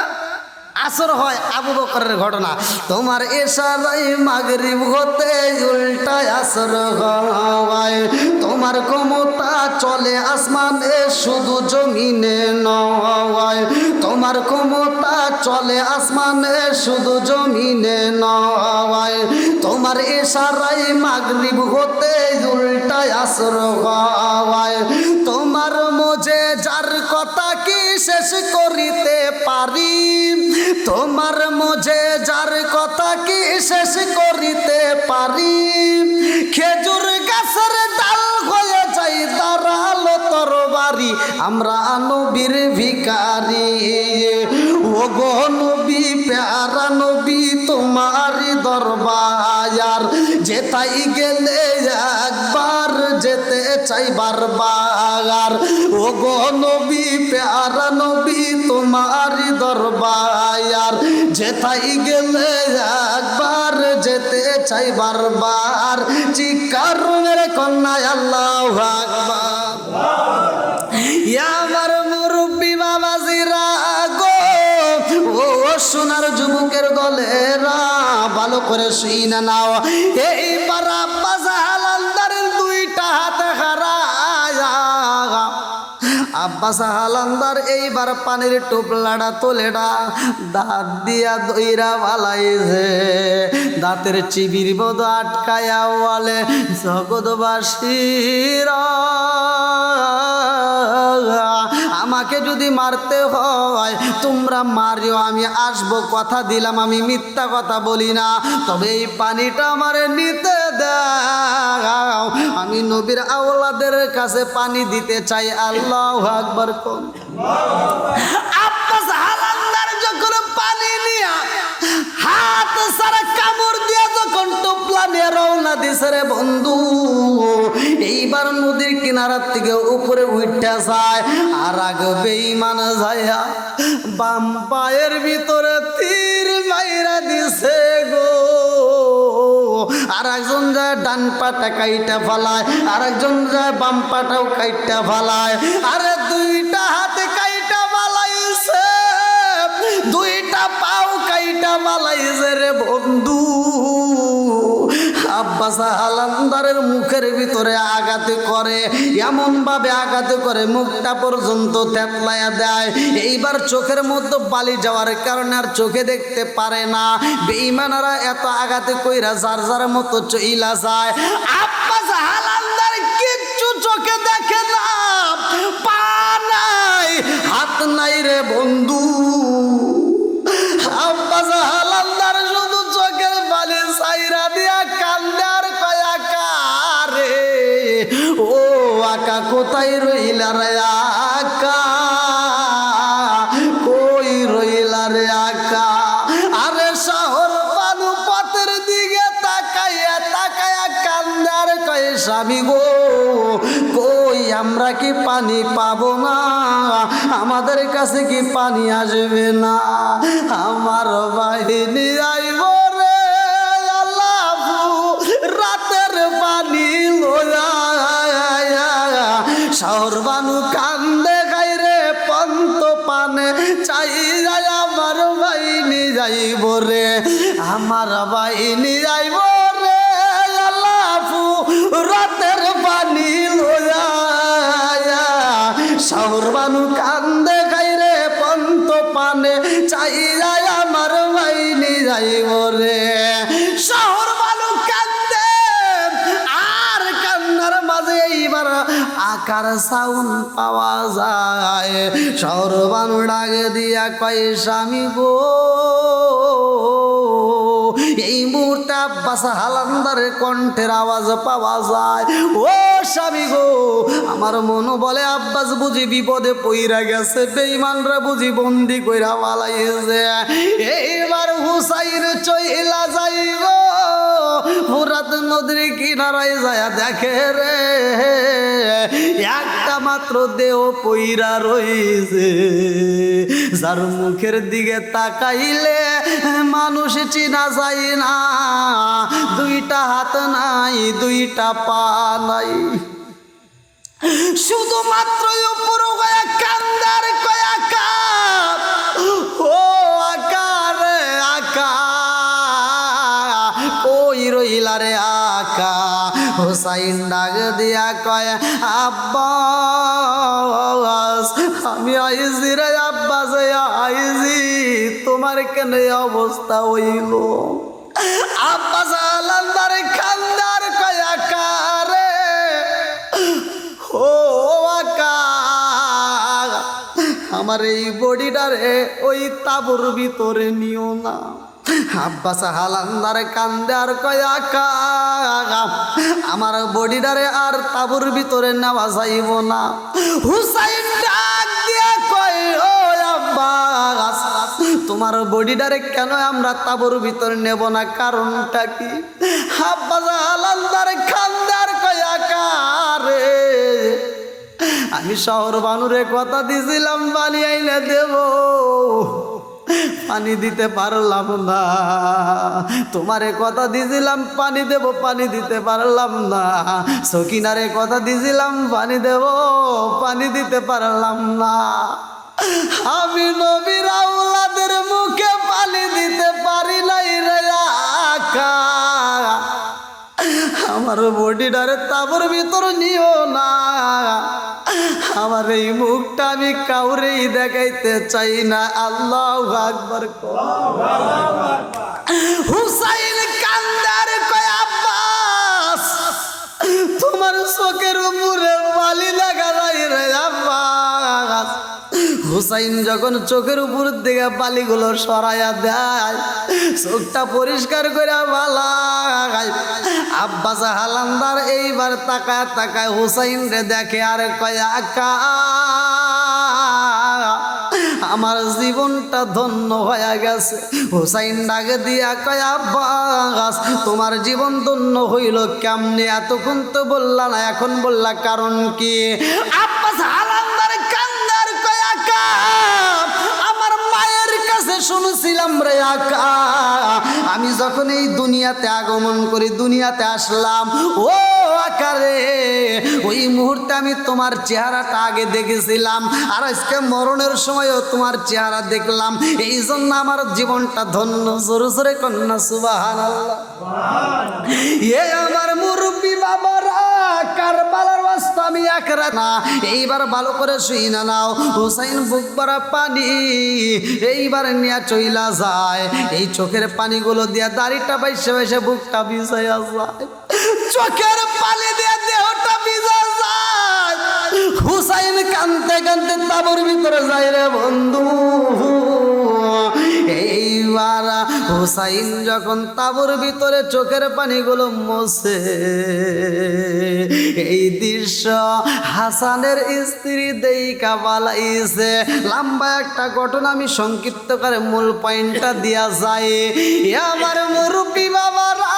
আসর হয়। আবু বকরের ঘটনা। তোমার ইশারায় মাগরিব হতে উল্টা আসর হয়, তোমার ক্ষমতা চলে আসমানে শুধু জমিনে নয়, তোমার ক্ষমতা চলে আসমানে শুধু জমিনে নয়। তোমার ইশারায় মাগরিব হতে উল্টা আসর হয়, তোমার মোজে যার কথা কি শেষ করিতে পারি, তোমার মোজে যার কথা কি শেষ করিতে পারি। খেজুর গাছের ডাল হয়ে যাই দাঁড়ালো তরবারি, আমরা নবীর ভিখারি। ও গো নবী প্যারা নবী তোমারই দরবার, যেথায় গেলে একবার যেতে চাই বারবার। ও গো নবী প্যারা নবী তোমারই দরবার, যেথায় গেলে একবার যেতে চাই বারবার। চিৎকার মেরে কন্যা আল্লাহু আকবার। আমার মুরব্বী বাবাজিরা গো, ও সোনার যুবকের দলেরা ভালো করে শুইনা নাও। এইবার আব্বাস হালান্দারের দুইটা হাতে হারায়, আব্বাস হালান্দার এইবার পানির টোপলাটা তোলেটা দাঁত দিয়া দইরা বালাইছে, দাঁতের চিবির মদ আটকায়া বলে জগৎবাসীরা আমাকে যদি মারতে হয় তোমরা মারিও, আমি আসবো, কথা দিলাম, আমি মিথ্যা কথা বলি না। তবে এই পানিটা আমারে নিতে দাও, আমি নবীর আওলাদের কাছে পানি দিতে চাই। আল্লাহু আকবার কোন। আব্বাস হালান্দার যখন পানি নিয়া হাত সারা কামড় দিয়া যখন টোপলা নিয়ে রওনা দিছে রে বন্ধু, এইবার নদীর কিনারার থেকে উপরে উঠতে যায়, আর আগে বেঈমান যাইয়া বাম পায়ের ভিতরে তীর মাইরা দিছে গো। আর একজন যায় ডান পাটা কাইটা ফালায়, আর একজন যায় বাম পাটাও কাইটা ফালায়, আরে দুইটা হাতে কাইটা ফালাইছে, দুইটা পাও কাইটা ফালাইছে রে বন্ধু। আব্বাস হালান্দারের মুখের ভিতরে আঘাত করে, এমন ভাবে আঘাত করে মুখটা পর্যন্ত থেতলায়া দেয়। এইবার চোখের মধ্যে বালি যাওয়ার কারণে আর চোখে দেখতে পারে না। বেঈমানরা এত আঘাত কইরা যার যার মতো চইলা যায়। আব্বাস হালান্দার কিচ্ছু চোখে দেখে না, পা নাই হাত নাই রে বন্ধু। আব্বাস হালান্দার শুধু চোখের বালি সাইরা দিয়া কান্দে আর কয় আকা রে, ও আকা কোথায় রইলা রে আকা, কই রইলা রে আকা। আরে শহর বানু পথের দিকে তাকাইয়া তাকাইয়া কান্দে আর কয় স্বামী গো, কই আমরা কি পানি পাবো না, আমাদের কাছে কি পানি আসবে না, আমার বাহিনী আইব রে আল্লাহ রাতের পানি লোয়া। শহর বানু কান্দে গাই রে পন্ত পানে চাই যায়, আমার বাহিনী যাইব রে, আমার বাহিনী যাইব রে আল্লাহ রাতের পানি লোয়া। শহর বানু কান্দে গাই রে পন্ত পানে চাই যায়, আমার বাহিনী যাইব রে। শহর বানু কান্দে, আর কান্নার মাঝে এইবার আকার সাউন্ড পাওয়া যায়। শহর বানু ডাক দিয়া কয় স্বামী গো, এই মুহূর্তে আব্বাস হালান্দারের কণ্ঠের আওয়াজ পাওয়া যায়। ও স্বামী গো, আমার মন বলে আব্বাস বুঝি বিপদে পইরা গেছে, বেঈমানরা বুঝি বন্দি কইরা পালাইছে। এইবার হুসাইন চইলা যাইব ফুরাত নদীর কিনারায় যায়, দেখে রে একটা মাত্র দেহ পইরা রইছে, যার মুখের দিকে তাকাইলে মানুষ চিনা যায় না, দুইটা হাত নাই, দুইটা পা নাই, শুধুমাত্র উপর গয়া কান্দার কয়া কাপ। ও আকার আকা কই রইলা রে আকা। হুসাইন ডাক দিয়া কয় আব্বাস আমি আইজি রে আব্বাস আইজি, তোমার কেন অবস্থা হইল? আব্বাস হালান্দার কান্দার কয় আকা রে, ও আকা আমার এই বডিটারে ওই তাবুর ভিতরে নিও না। আব্বাস হালান্দার কান্দে আর কয় আকা আমার বডিটারে আর তাবুর ভিতরে নেওয়া যাইব না। হুসাইন ডাক দিয়া কয় ও আব্বাস তোমার বডিটারে কেন আমরা তাবুর ভিতরে নেব না, কারণটা কি? আব্বাস হালান্দার কান্দে আর কয় আকা রে, আমি শহর বানুরে কথা দিছিলাম পানি আইনে দেব, পানি দিতে পারলাম না। তোমারে কথা দিছিলাম পানি দেব, পানি দিতে পারলাম না। সকিনারে কথা দিছিলাম পানি দেব, পানি দিতে পারলাম না। আমি নবীর আওলাদের মুখে পানি দিতে পারি নাই রে আকা, আমার বডিটারে তাবুর ভিতর নিও না। আমার এই মুখটা আমি কাউরেই দেখাইতে চাই না। আল্লাহু আকবার। হুসাইন কান্দার কয় আব্বাস তোমার চোখের উপরে বালি লাগা যায় রে আব্বাস। হুসাইন যখন চোখের উপর দিকে বালিগুলো সরাইয়া দেয়, চোখটা পরিষ্কার করে বালাই, আব্বাস হালান্দার এইবার তাকায় তাকায় হুসাইন রে দেখে আর কয় আকা আমার জীবনটা ধন্য হয়ে গেছে। হুসাইন ডাকে দিয়া কয় আব্বাস তোমার জীবন ধন্য হইল কেমনে? এতক্ষণ তো বললা না, এখন বললা কারণ কি? আব্বাস হালান্দার কান্দার কয় আকা আমার মায়ের কাছে শুনছিলাম রে আকা, আমি যখন এই দুনিয়াতে আগমন করি, দুনিয়াতে আসলাম, ও আকারে ওই মুহূর্তে আমি তোমার চেহারাটা আগে দেখেছিলাম, আর আজকে মরণের সময়ও তোমার চেহারা দেখলাম, এই জন্য আমার জীবনটা ধন্য। জোরে জোরে কন্যা সুবহানাল্লাহ। এ আমার মুরব্বী বাবারা, কারবালার রাস্তা আমি একরা না, এইবার ভালো করে শুই না নাও। হুসাইন বুক ভরা পানি এইবার নিয়ে চইলা যায়, এই চোখের পানিগুলো দিয়া দাড়িটা বাইসে বাইসে বুকটা ভিজাইয়া যায়, চোখের পানি দিয়ে দেহটা ভিজা যায়। হুসাইন কানতে কানতে তাবুর ভিতরে যায় রে বন্ধু। এইবার হুসাইন যখন তাবুর ভিতরে চোখের পানিগুলো মোছে, এই দৃশ্য হাসানের স্ত্রী দেইকা বালাইছে। লম্বা একটা ঘটনা আমি সংক্ষিপ্ত করে মূল পয়েন্টটা দিয়া যায়। আমার মুরব্বী বাবারা,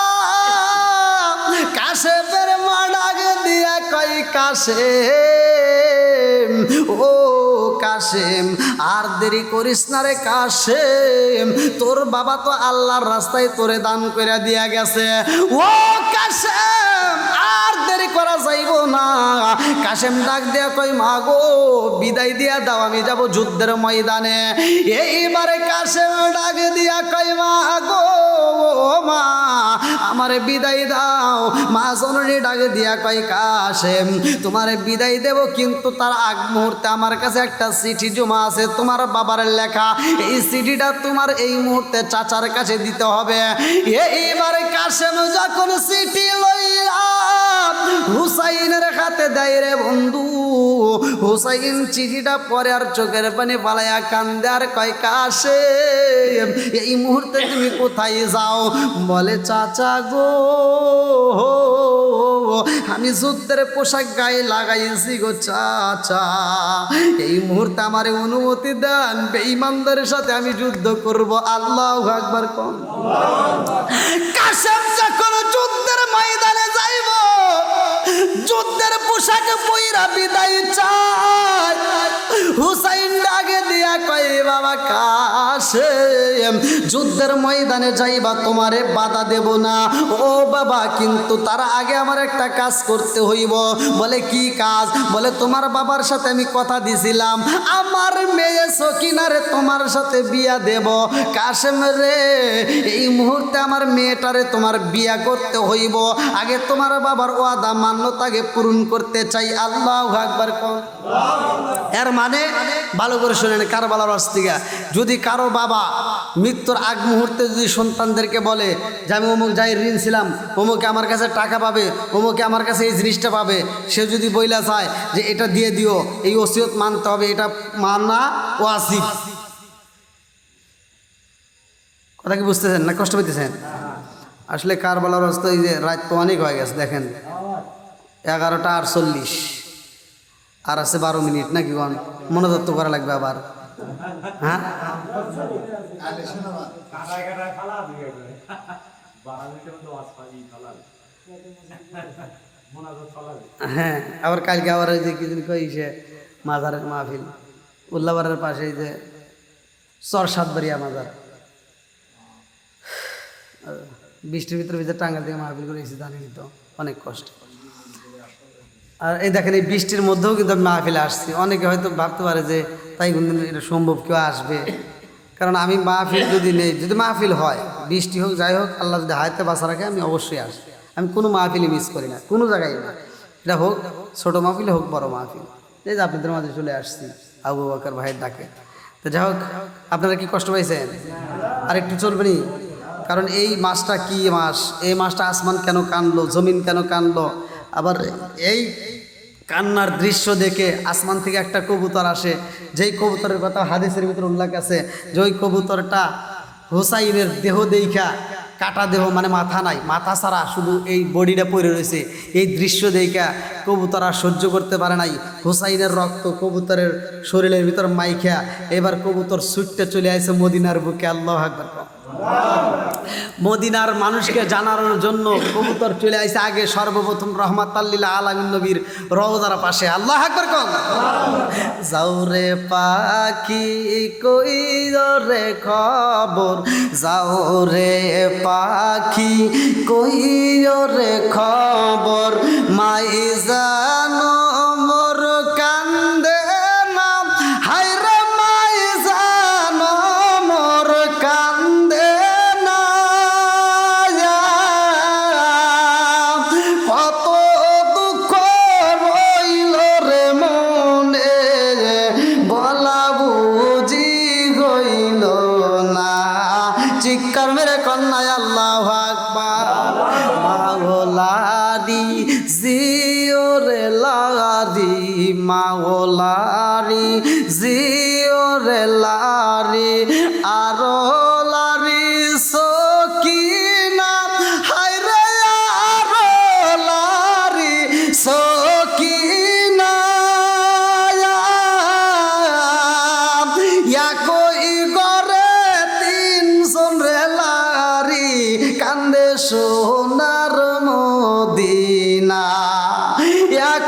কাশেমের মা ডাক দিয়া কই কাশেম, ও কাশেম আর দেরি করিস না রে কাশেম, তোর বাবা তো আল্লাহর রাস্তায় তোরে দান করে দিয়া গেছে। ও কাশেম আর দেরি করা যাইব না। কাশেম ডাক দিয়া কই মা গো বিদায় দিয়া দাও, আমি যাব যুদ্ধের ময়দানে। এইবারে কাশেম ডাক দিয়া কই মা গো মা আমারে বিদায় দাও। মা জননী ডাক দিয়া কই কাশেম তোমারে বিদায় দেব, কিন্তু তার আগ মুহূর্তে আমার কাছে একটা চিঠি জমা আছে তোমার বাবার লেখা, এই চিঠিটা তোমার এই মুহূর্তে চাচার কাছে দিতে হবে। এইবারে কাশেম যখন চিঠি লইয়া হুসাইনের হাতে দেয় রে বন্ধু। হুসাইন চিঠিটা পরে আর চোখের পানি পালাইয়া কান্দে আর কয় কাশেম এই মুহূর্তে তুমি কোথায় যাও? বলে চাচা গো আমি যুদ্ধের পোশাক গায়ে লাগাইছি গো চাচা, এই মুহূর্তে আমার অনুমতি দেন, বেঈমানদের সাথে আমি যুদ্ধ করব। আল্লাহু আকবার কোন। কাশেম যখন যুদ্ধের ময়দানে যাইব, যুদ্ধের পোশাক পইরা বিদায় চায়, হুসাইন ডাকে দিয়া কয় বাবা কাশেম যুদ্ধের ময়দানে যাইবা, তোমারে বাধা দেব না ও বাবা, কিন্তু তার আগে আমার একটা কাজ করতে হইব। বলে কি কাজ? বলে তোমার বাবার সাথে আমি কথা দিছিলাম আমার মেয়ে সকিনারে তোমার সাথে বিয়া দেব। কাশেম রে এই মুহূর্তে আমার মেয়েটারে তোমার বিয়া করতে হইব, আগে তোমার বাবার ওয়াদা মান্যতাকে পূরণ করতে চাই। আল্লাহু আকবার কোন। এর মানে ভালো করে শুনেন, কারবালার অস্তিকা যদি কারো বাবা মৃত্যুর আগ মুহূর্তে যদি সন্তানদেরকে বলে যে আমি অমুক জায়গায় ঋণ ছিলাম, অমুকে আমার কাছে টাকা পাবে, অমুকে আমার কাছে এই জিনিসটা পাবে, সে যদি বইলা চায় যে এটা দিয়ে দিও, এই ওসিয়ত মানতে হবে, এটা মানা ওয়াজিব। কথা কি বুঝতেছেন না কষ্ট পেতেছেন? আসলে কারবালার অবস্থা এই যে রাত তো অনেক হয়ে গেছে, দেখেন 11:48 আর আছে 12 মিনিট নাকি কোন মনোদত্ত করা লাগবে আবার। হ্যাঁ হ্যাঁ আবার কালকে আবার ওই যে কিছু কইছে মাজারের মাহফিল উল্লাবারের পাশে যে চরসাদবাড়িয়া মাজার, বৃষ্টির ভিতরে টাঙ্গাল থেকে মাহফিল করে এসে জানিনি তো, অনেক কষ্ট। আর এই দেখেন এই বৃষ্টির মধ্যেও কিন্তু আমি মাহফিলে আসছি। অনেকে হয়তো ভাবতে পারে যে তাই কোনদিন এটা সম্ভব কেউ আসবে, কারণ আমি মাহফিল যদি নেই, যদি মাহফিল হয় বৃষ্টি হোক যাই হোক, আল্লাহ যদি হায়াতে বাঁচা রাখে আমি অবশ্যই আসবো। আমি কোনো মাহফিলে মিস করি না, কোনো জায়গায় না, এটা হোক ছোটো মাহফিলে হোক বড় মাহফিল। এই যে আপনাদের মাঝে চলে আসছি আবু বকর ভাইয়ের ডাকে। তো যাই হোক, আপনারা কি কষ্ট পাইছেন? আর একটু চলবেনি, কারণ এই মাসটা কি মাস, এই মাসটা আসমান কেন কানলো, জমিন কেন কানলো, আবার এই কান্নার দৃশ্য দেখে আসমান থেকে একটা কবুতর আসে, যেই কবুতরের কথা হাদিসের ভিতরে উল্লেখ আছে যে ওই কবুতরটা হুসাইনের দেহ দেখা, কাটা দেহ মানে মাথা নাই, মাথা ছাড়া শুধু এই বডিটা পড়ে রয়েছে, এই দৃশ্য দেখা কবুতর আর সহ্য করতে পারে নাই। হুসাইনের রক্ত কবুতরের শরীরের ভিতর মাইখা এবার কবুতর ছুটতে চলে আসে মদিনার বুকে। আল্লাহু আকবার। মদিনার মানুষকে জানানোর জন্য কবুতর চলে আসে আগে সর্বপ্রথম রহমাতাল লিল আলামিন নবীর রওজার পাশে। আল্লাহু আকবার কোন। যাওরে পাখি কই রে খবর, যাওরে পাখি কই রে খবর, মাই জানো মোর কান্দে না, হায়রে মাই জানো মোর কান্দে না, কত দুঃখ রইল রে মনে, বলা বুঝি হইল না। চিৎকার মেরে কন্যায় আল্লাহু আকবার। মাওলারি জিওরে লারি, মাওলারি জিওরে লারি, আরো লারি সকিনা, হায়রে আরো লারি সকিনা, কই গরে 300 রে লারি, কান্দে সোনার মদিনা,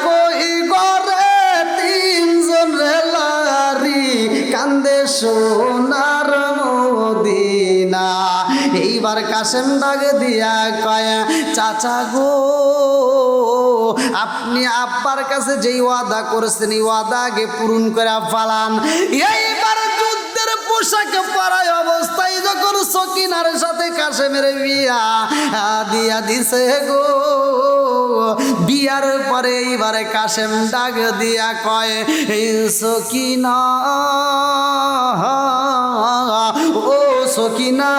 কই গরে 300 রে লারি, কান্দে সোনার মদিনা। এইবার কাশেম ডাক দিয়া কয় চাচা গো, আপনি আব্বার কাছে যেই ওয়াদা করেছেন এই ওয়াদা আগে পূরণ করে ফালান। এইবার যুদ্ধের পোশাক পরায় অবস্থায় যখন সকিনার সাথে কাশেমের বিয়া দিয়া দিছে গো, বিয়ার পরে এইবারে কাশেম ডাক দিয়া কয় সকিনা, ও সকিনা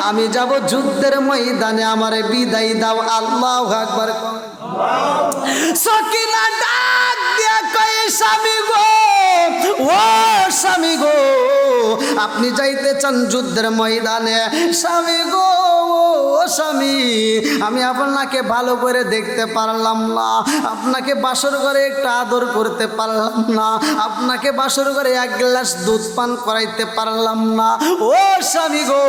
আমি যাব যুদ্ধের ময়দানে, আমারে বিদায় দাও। আল্লাহু আকবার। সকিনা ডাক দিয়া কয় স্বামী গো, ও স্বামী গো, আপনি যাইতে চান যুদ্ধের ময়দানে? স্বামী গো, ও স্বামী, আমি আপনাকে ভালো করে দেখতে পারলাম না, আপনাকে বাসর ঘরে একটু আদর করতে পারলাম না, আপনাকে বাসর ঘরে এক গ্লাস দুধ পান করাইতে পারলাম না। ও স্বামী গো,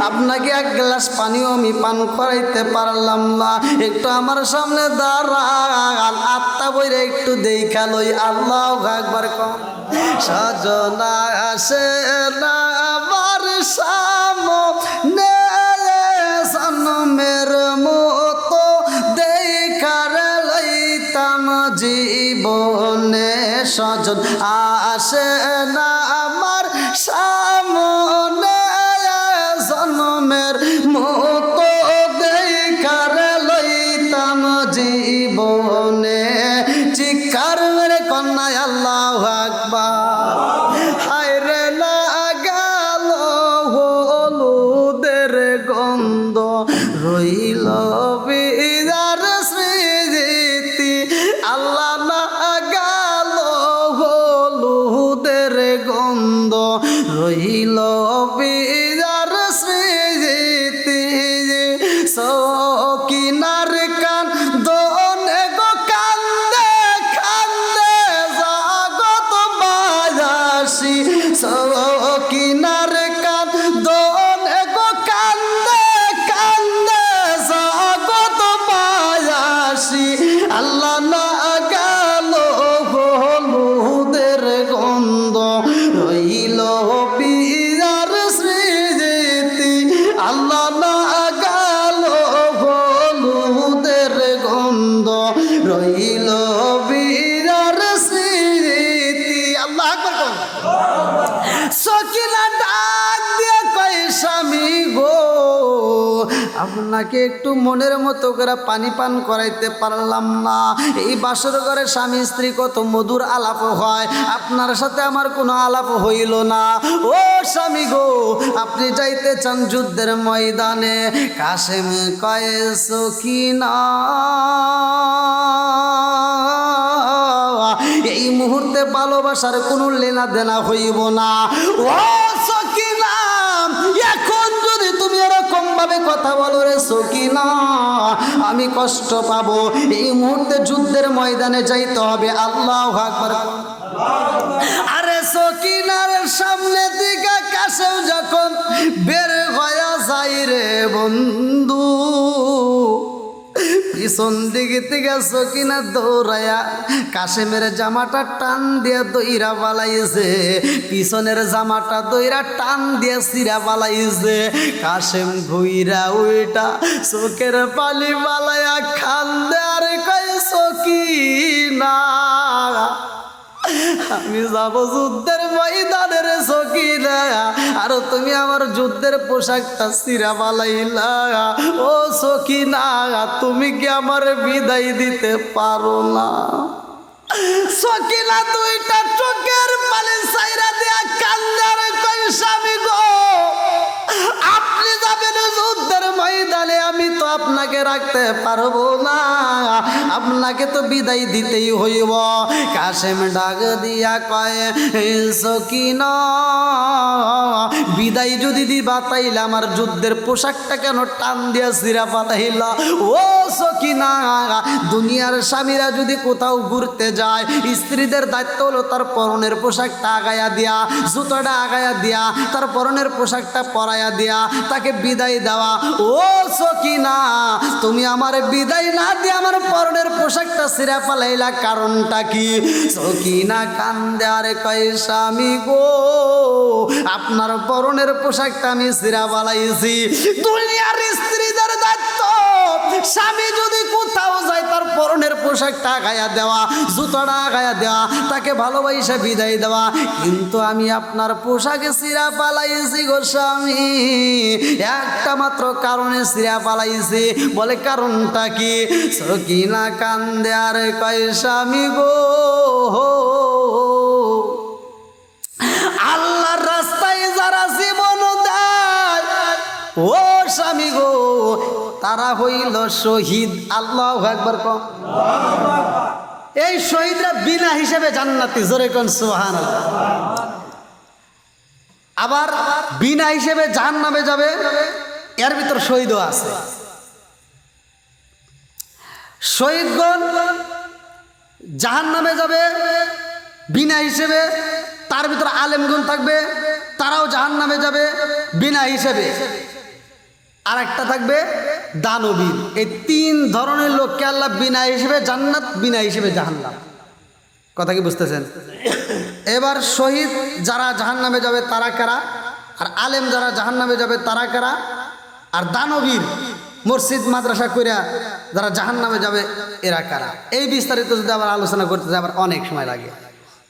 আপনাকে এক গ্লাস পানিও আমি পান করাইতে পারলাম না, একটু আমার সামনে দাঁড়ান, আত্মা বইরে একটু দেখা লই। আল্লাহু আকবার কম। সজনা আসে না আমার সামনে, জন্মের মতো দেখার লইতাম জীবনে। সজন আসে না আমার সামনে, জন্মের মতো দেখার লইতাম জীবনে। চিৎকার মেরে কন্যায় আল্লাহু আকবার। হায় রে না গেল হলুদের গন্ধ, রইল বিদার স্মৃতি। আল্লাহ না গেল হলুদের গন্ধ, রইল বিদার স্মৃতি। সকিনার কান দনে গো কান্দে কান্দে জাগত বাজাসি। সকিনার কান দনে গো কান্দে কান্দে জাগত বাজাসি। আল্লাহ না গেল হলুদের গন্ধ, রইল বিদার স্মৃতি। আল্লাহ না গেল হলুদের গন্ধ, রইল বিদার স্মৃতি। আল্লাহ আকবার কও। সকিনা ডাক দিয়ে কয় স্বামী গো, আপনাকে একটু মনের মতো করে পানি পান করাইতে পারলাম না। এই বাসর ঘরে স্বামী স্ত্রী কত মধুর আলাপ হয়, আপনার সাথে আমার কোনো আলাপ হইল না। ও স্বামী গো, আপনি যাইতে চান যুদ্ধের ময়দানে? কাশেম কয় সকিনা, এই মুহূর্তে ভালোবাসার কোনো লেনা দেনা হইব না। ও সকিনা, এখন যদি তুমি এরকম ভাবে কথা বলো রে সকিনা, আমি কষ্ট পাবো। এই মুহূর্তে যুদ্ধের ময়দানে যাইতে হবে। আল্লাহু আকবার। আরে সকিনার সামনে দিকে কাশেম যখন বের হয়ে যাই রে বন্ধু, পিছন দিকে থেকে সকিনা দৌড়ায়া কাশেমের জামাটা টান দিয়ে দইরা পালাইছে, পিছনের জামাটা দইরা টান দিয়ে সিরা পালাইছে। কাশেম ঘুইরা উইটা চোখের পালি পালাইয়া খান্দে আর কয় সকিনা, আমি যাব যুদ্ধের ময়দানের সকিনা, আর তুমি আমার যুদ্ধের পোশাকটা চিরা পালাইলা। ও সকিনা, তুমি কি আমার বিদায় দিতে পারো না? সকিনা দুইটা চোখের পানি ছাইরা দিয়া কান্দার কয় স্বামী গো, আপনি যাবেন যুদ্ধের ময়দানে, আমি তো আপনাকে রাখতে পারবো না, আপনাকে তো বিদায় দিতেই হইব। কাশেম ডাক দিয়া কয় সকিনা, বিদায় যদি দিবা তাইলে আমার যুদ্ধের পোশাকটা কেন টান দিয়া ছিঁড়া পালাইলা? ও সকিনা, দুনিয়ার স্বামীরা যদি কোথাও ঘুরতে যায়, স্ত্রীদের দায়িত্ব হলো তার পরনের পোশাকটা আগায়া দিয়া, জুতোটা আগায়া দিয়া, তার পরনের পোশাকটা পরাইয়া দিয়া তাকে বিদায় দেওয়া। ও সকিনা, তুমি আমার বিদায় না দিয়ে আমার পরনের পোশাকটা ছিঁড়া পালাইলা, কারণটা কি? সকিনা কান্দে আর কয় স্বামী গো, আপনার পরনের পোশাকটা আমি ছিঁড়া পালাইছি। দুনিয়ার স্ত্রীদের দায়িত্ব, স্বামী যদি কোথাও যায় তার পরনের পোশাকটা আগায়া দেওয়া, জুতোটা আগায়া দেওয়া, তাকে ভালোবাসা বিদায় দেওয়া, কিন্তু আমি আপনার পোশাকে ছিঁড়া পালাইছি গো স্বামী, একটা মাত্র কারণে ছিঁড়া পালাইছি। বলে কারণটা কি? সকিনা কান্দে আর কয় স্বামী গো, আল্লাহর রাস্তায় যারা জীবন দেয়, ও স্বামী গো, তারা হইল শহীদ। আল্লাহু আকবার কম। এই শহীদরা বিনা হিসেবে জান্নাতি, জোরে কোন সুবহানাল্লাহ। আবার বিনা হিসেবে জাহান্নামে যাবে, এর ভিতর শহীদও আছে। শহীদগণ জাহান্নামে যাবে বিনা হিসেবে, তার ভিতর আলেমগণ থাকবে, তারাও জাহান্নামে যাবে বিনা হিসেবে। আর একটা থাকবে দানবীর। এই তিন ধরনের লোককে আল্লাহ বিনা হিসেবে জান্নাত, বিনা হিসেবে জাহান্নাম। কথা কি বুঝতেছেন? এবার শহীদ যারা জাহান্নামে যাবে তারা কারা, আর আলেম যারা জাহান্নামে যাবে তারা কারা, আর দানবীর মসজিদ মাদ্রাসা কইরা যারা জাহান্নামে যাবে এরা কারা। এই বিস্তারিত যদি আবার আলোচনা করতে যায় আবার অনেক সময় লাগে।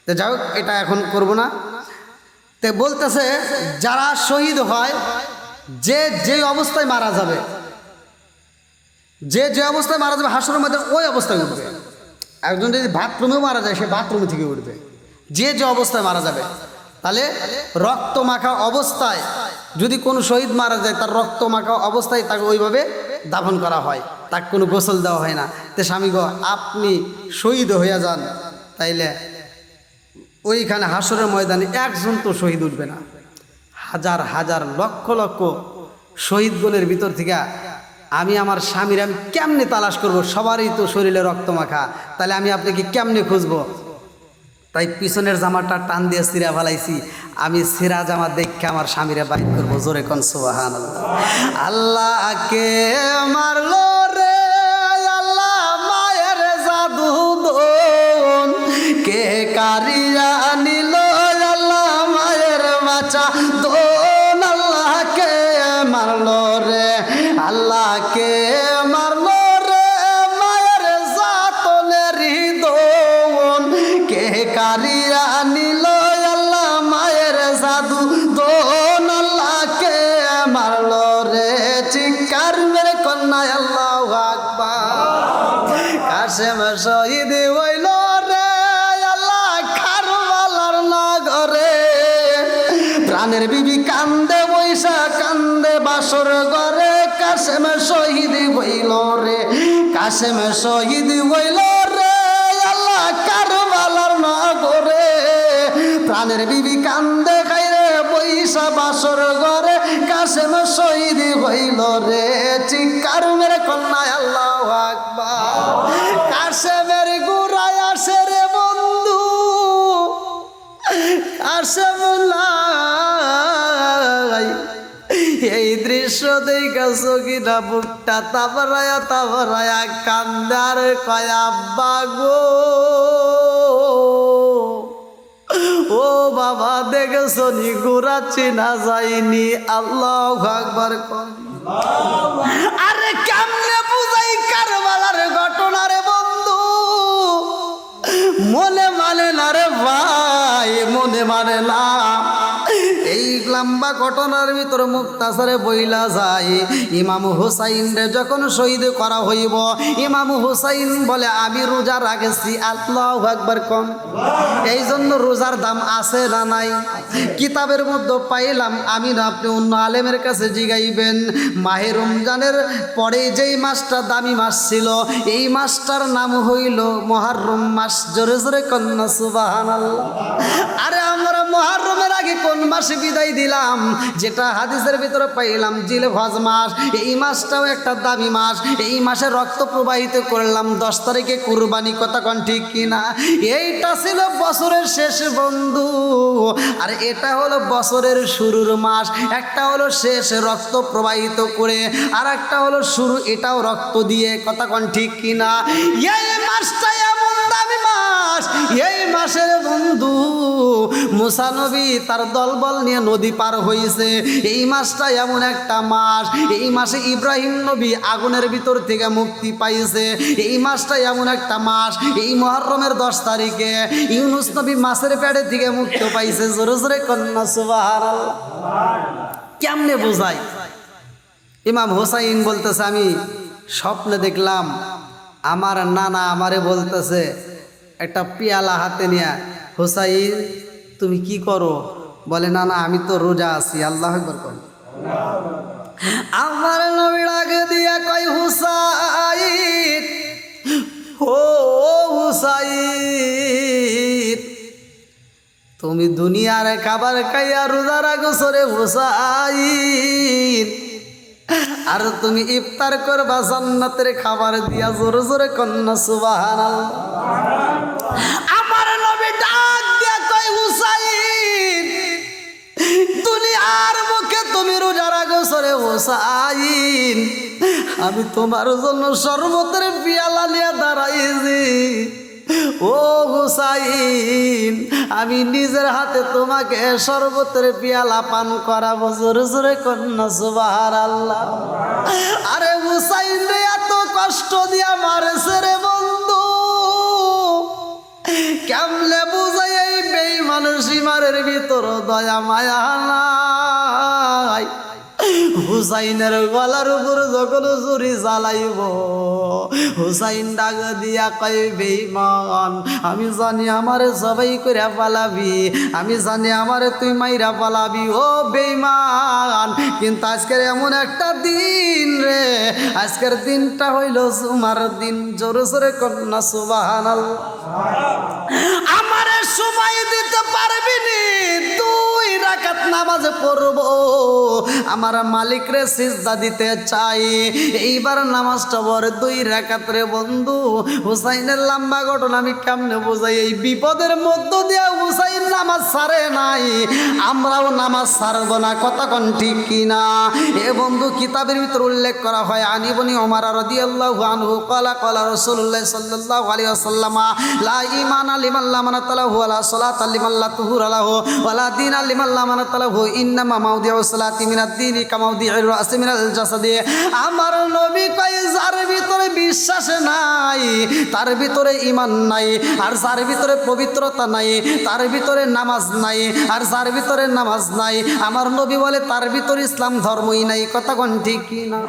তো যাই হোক, এটা এখন করব না। তো বলতেছে যারা শহীদ হয়, যে যে অবস্থায় মারা যাবে, যে যে অবস্থায় মারা যাবে হাসরের মধ্যে ওই অবস্থায় উঠবে। একজন যদি বাথরুমেও মারা যায় সে বাথরুমে থেকে উঠবে, যে যে অবস্থায় মারা যাবে। তাহলে রক্ত মাখা অবস্থায় যদি কোনো শহীদ মারা যায়, তার রক্ত মাখা অবস্থায় তাকে ওইভাবে দাফন করা হয়, তাকে কোনো গোসল দেওয়া হয় না। তো স্বামী গো, আপনি শহীদ হইয়া যান, তাইলে ওইখানে হাসরের ময়দানে একজন তো শহীদ উঠবে না, হাজার হাজার লক্ষ লক্ষ শহীদগণের ভিতর থেকে আমি আমার স্বামীর আমি কেমনে তালাশ করব? সবারই তো শরীরে রক্ত মাখা, তাহলে আমি আপনাকে কেমনে খুঁজবো? তাই পিছনের জামাটা টান দিয়ে ছিঁড়া ফেলাইছি, আমি ছিঁড়া জামা দেখে আমার স্বামীরে বাইর করবো। জোরে কোন সুবহানাল্লাহ। আল্লাহকে মারলো রে আল্লাহ মায়ের জাদু দোন, কে কারিয়া নিল আল্লাহ মায়ের বাঁচা দোন। আল্লাহকে মারলো রে, আল্লাহকে মারলো রে মায়ের জাতনের দোন, কে কারিয়া নিল আল্লাহ মায়ের জাদু দোন। আল্লাহকে মারলো রে, চিৎকার মেরে কন্যায় আল্লাহু আকবার। কাশেম শহীদ হইল রে আল্লাহ কারবালার নগরে, প্রাণের বিবি কান্দে বৈশা কান্দে বাসর ঘরে। কাশেম শহীদ হইল রে, কাশেম শহীদ হইল রে আল্লাহ কারবালার নগরে, প্রাণের বিবি কান্দে খাইরে বৈশা বাসর ঘরে। কাশেম শহীদ হইল রে, চিৎকার মেরে কন্যায় আল্লাহু আকবার। কাশেমের গুড়ায় আসে রে বন্ধু, কাশেমুল্লাহ। এই দৃশ্য দেখা সকিনা বুকটা তাবরায়া তাবরায়া কান্দার কয় আব্বা গো, ও বাবা দেখেছো নি গোরা চেনা যায়নি। আল্লাহু আকবার। আরে কেমনে বুঝাই কারবালার ঘটনা রে বন্ধু, মনে মানে না রে ভাই, মনে মানে না। এই লম্বা ঘটনার ভিতর মুক্তাসারে বইলা যায়, ইমাম হুসাইন রে যখন শহীদ করা হইব, ইমাম হুসাইন বলে আমি রোজা রাখেছি। আল্লাহু আকবার কম। এই জন্য রোজার দাম আছে না নাই? কিতাবের মধ্যে পাইলাম, আমি না আপনি অন্য আলেমের কাছে জিগাইবেন। মাহে রমজানের পরে যেই মাসটা দামি মাস ছিল, এই মাসটার নাম হইল মুহররম মাস। জোরে জোরে কন্যা সুবহানাল্লাহ। আরে আমরা মুহররমের আগে কোন মাসে বিদায় দিলাম? যেটা হাদিসের ভিতরে পাইলাম জিলহজ মাস। এই মাসটাও একটা দামি মাস। এই মাসে রক্ত প্রবাহিত করলাম 10 তারিখে কুরবানি। কথা কোন ঠিক কিনা? এইটা ছিল বছরের শেষ বন্ধু, আর এটা হলো বছরের শুরুর মাস। একটা হলো শেষ রক্ত প্রবাহিত করে, আর একটা হলো শুরু, এটাও রক্ত দিয়ে। কথা কোন ঠিক কিনা? এই মাসটা এমন দামি মাস, এই মাসের বন্ধু মুসা নবী তার দলবল নিয়ে নদী পার হয়েছে। এই মাসটা এমন একটা মাস, এই মাসে ইব্রাহিম নবী আগুনের ভিতর থেকে মুক্তি পাইছে। এই মাসটা এমন একটা মাস, এই মুহররমের 10 তারিখে ইউনুস নবী মাছের পেটে থেকে মুক্তি পাইছে। জোরে জোরে কন্যা সুবহানাল্লাহ। কেমনে বোঝাই? ইমাম হুসাইন বলতেছে, আমি স্বপ্নে দেখলাম আমার নানা আমারে বলতেছে একটা পেয়ালা হাতে নিয়ে, হুসাইন তুমি কি করো? বলে নানা আমি তো রোজা আছি। আল্লাহু আকবার। আমার নবী ডাক দিয়া কয় হুসাইন, ও হুসাইন, তুমি দুনিয়ার খাবার খাইয়া রোজা রাখো সরে হুসাইন, আর তুমি ইফতার করবা জান্নাতের খাবার দিয়া। জোরে জোরে কন্যা সুবহানাল্লাহ। আমার নবী ডাক দিয়া কয় হুসাইন, দুনিয়ার মুখে তুমি রোজা রাখো সরে হুসাইন, আমি তোমার জন্য শরবতের পিয়ালা নিয়ে দাঁড়াইছি। ও হুসাইন, আমি নিজের হাতে তোমাকে শরবতের পিয়ালা পান করাবো। জোরে জোরে কন্যা সুবহানাল্লাহ। আরে হুসাইন রে এত কষ্ট দিয়া মারেছে রে বন্ধু, কেমনে বুঝাই এই বেঈমান সীমারের ভিতর দয়া মায়া নাই। হুসাইনের গলার উপর যখন ছুরি জ্বালাইব, হুসাইন ডাক দিয়া কয় বেঈমান, আমি জানি আমারে সবাই করে পালাবি, আমি জানি আমারে তুই মাইরা পালাবি ও বেঈমান, কিন্তু আজকের এমন একটা দিন রে, আজকের দিনটা হইল জুমার দিন। জোরে জোরে কন্যা সুবহানাল্লাহ। আমারে সময় দিতে পারবি নি, 2 রাকাত নামাজ পড়ব, আমার মালিক রে সিজদা দিতে চাই। এইবার নামাজটা পড়ে 2 রাকাত রে বন্ধু। হুসাইনের লম্বা ঘটনা আমি কেমনে বোঝাই, এই বিপদের মধ্য দিয়ে হুসাইন নামাজ ছাড়ে নাই, আমরাও নামাজ ছাড়ব না। কথা কোন ঠিক কিনা? এ বন্ধু কিতাবের ভিতর উল্লেখ করা হয়, আনিবনি ওমর রাদিয়াল্লাহু আনহু ক্বালা ক্বালা রাসূলুল্লাহ সাল্লাল্লাহু আলাইহি ওয়াসাল্লাম লা ঈমানা লিমান লা মানাতা লাহু ওয়ালা সালাতা লিমান লা তুহুরা লাহু ওয়ালা দীনা লিমান লা মানাতা লাহু ইন্নামা মাউদিউস সালাতি মিনাদ দীনি কামাউদিউর রাসি মিনাল জাসাদি। আমার নবী কয় যার ভিতরে বিশ্বাস নাই, তার ভিতরে ঈমান নাই, আর যার ভিতরে পবিত্রতা নাই তার ভিতরে নামাজ নাই, আর যার ভিতরে নামাজ নাই আমার নবী বলে তার ভিতরে ইসলাম ধর্মই নাই। কথা কোন ঠিক কিনা?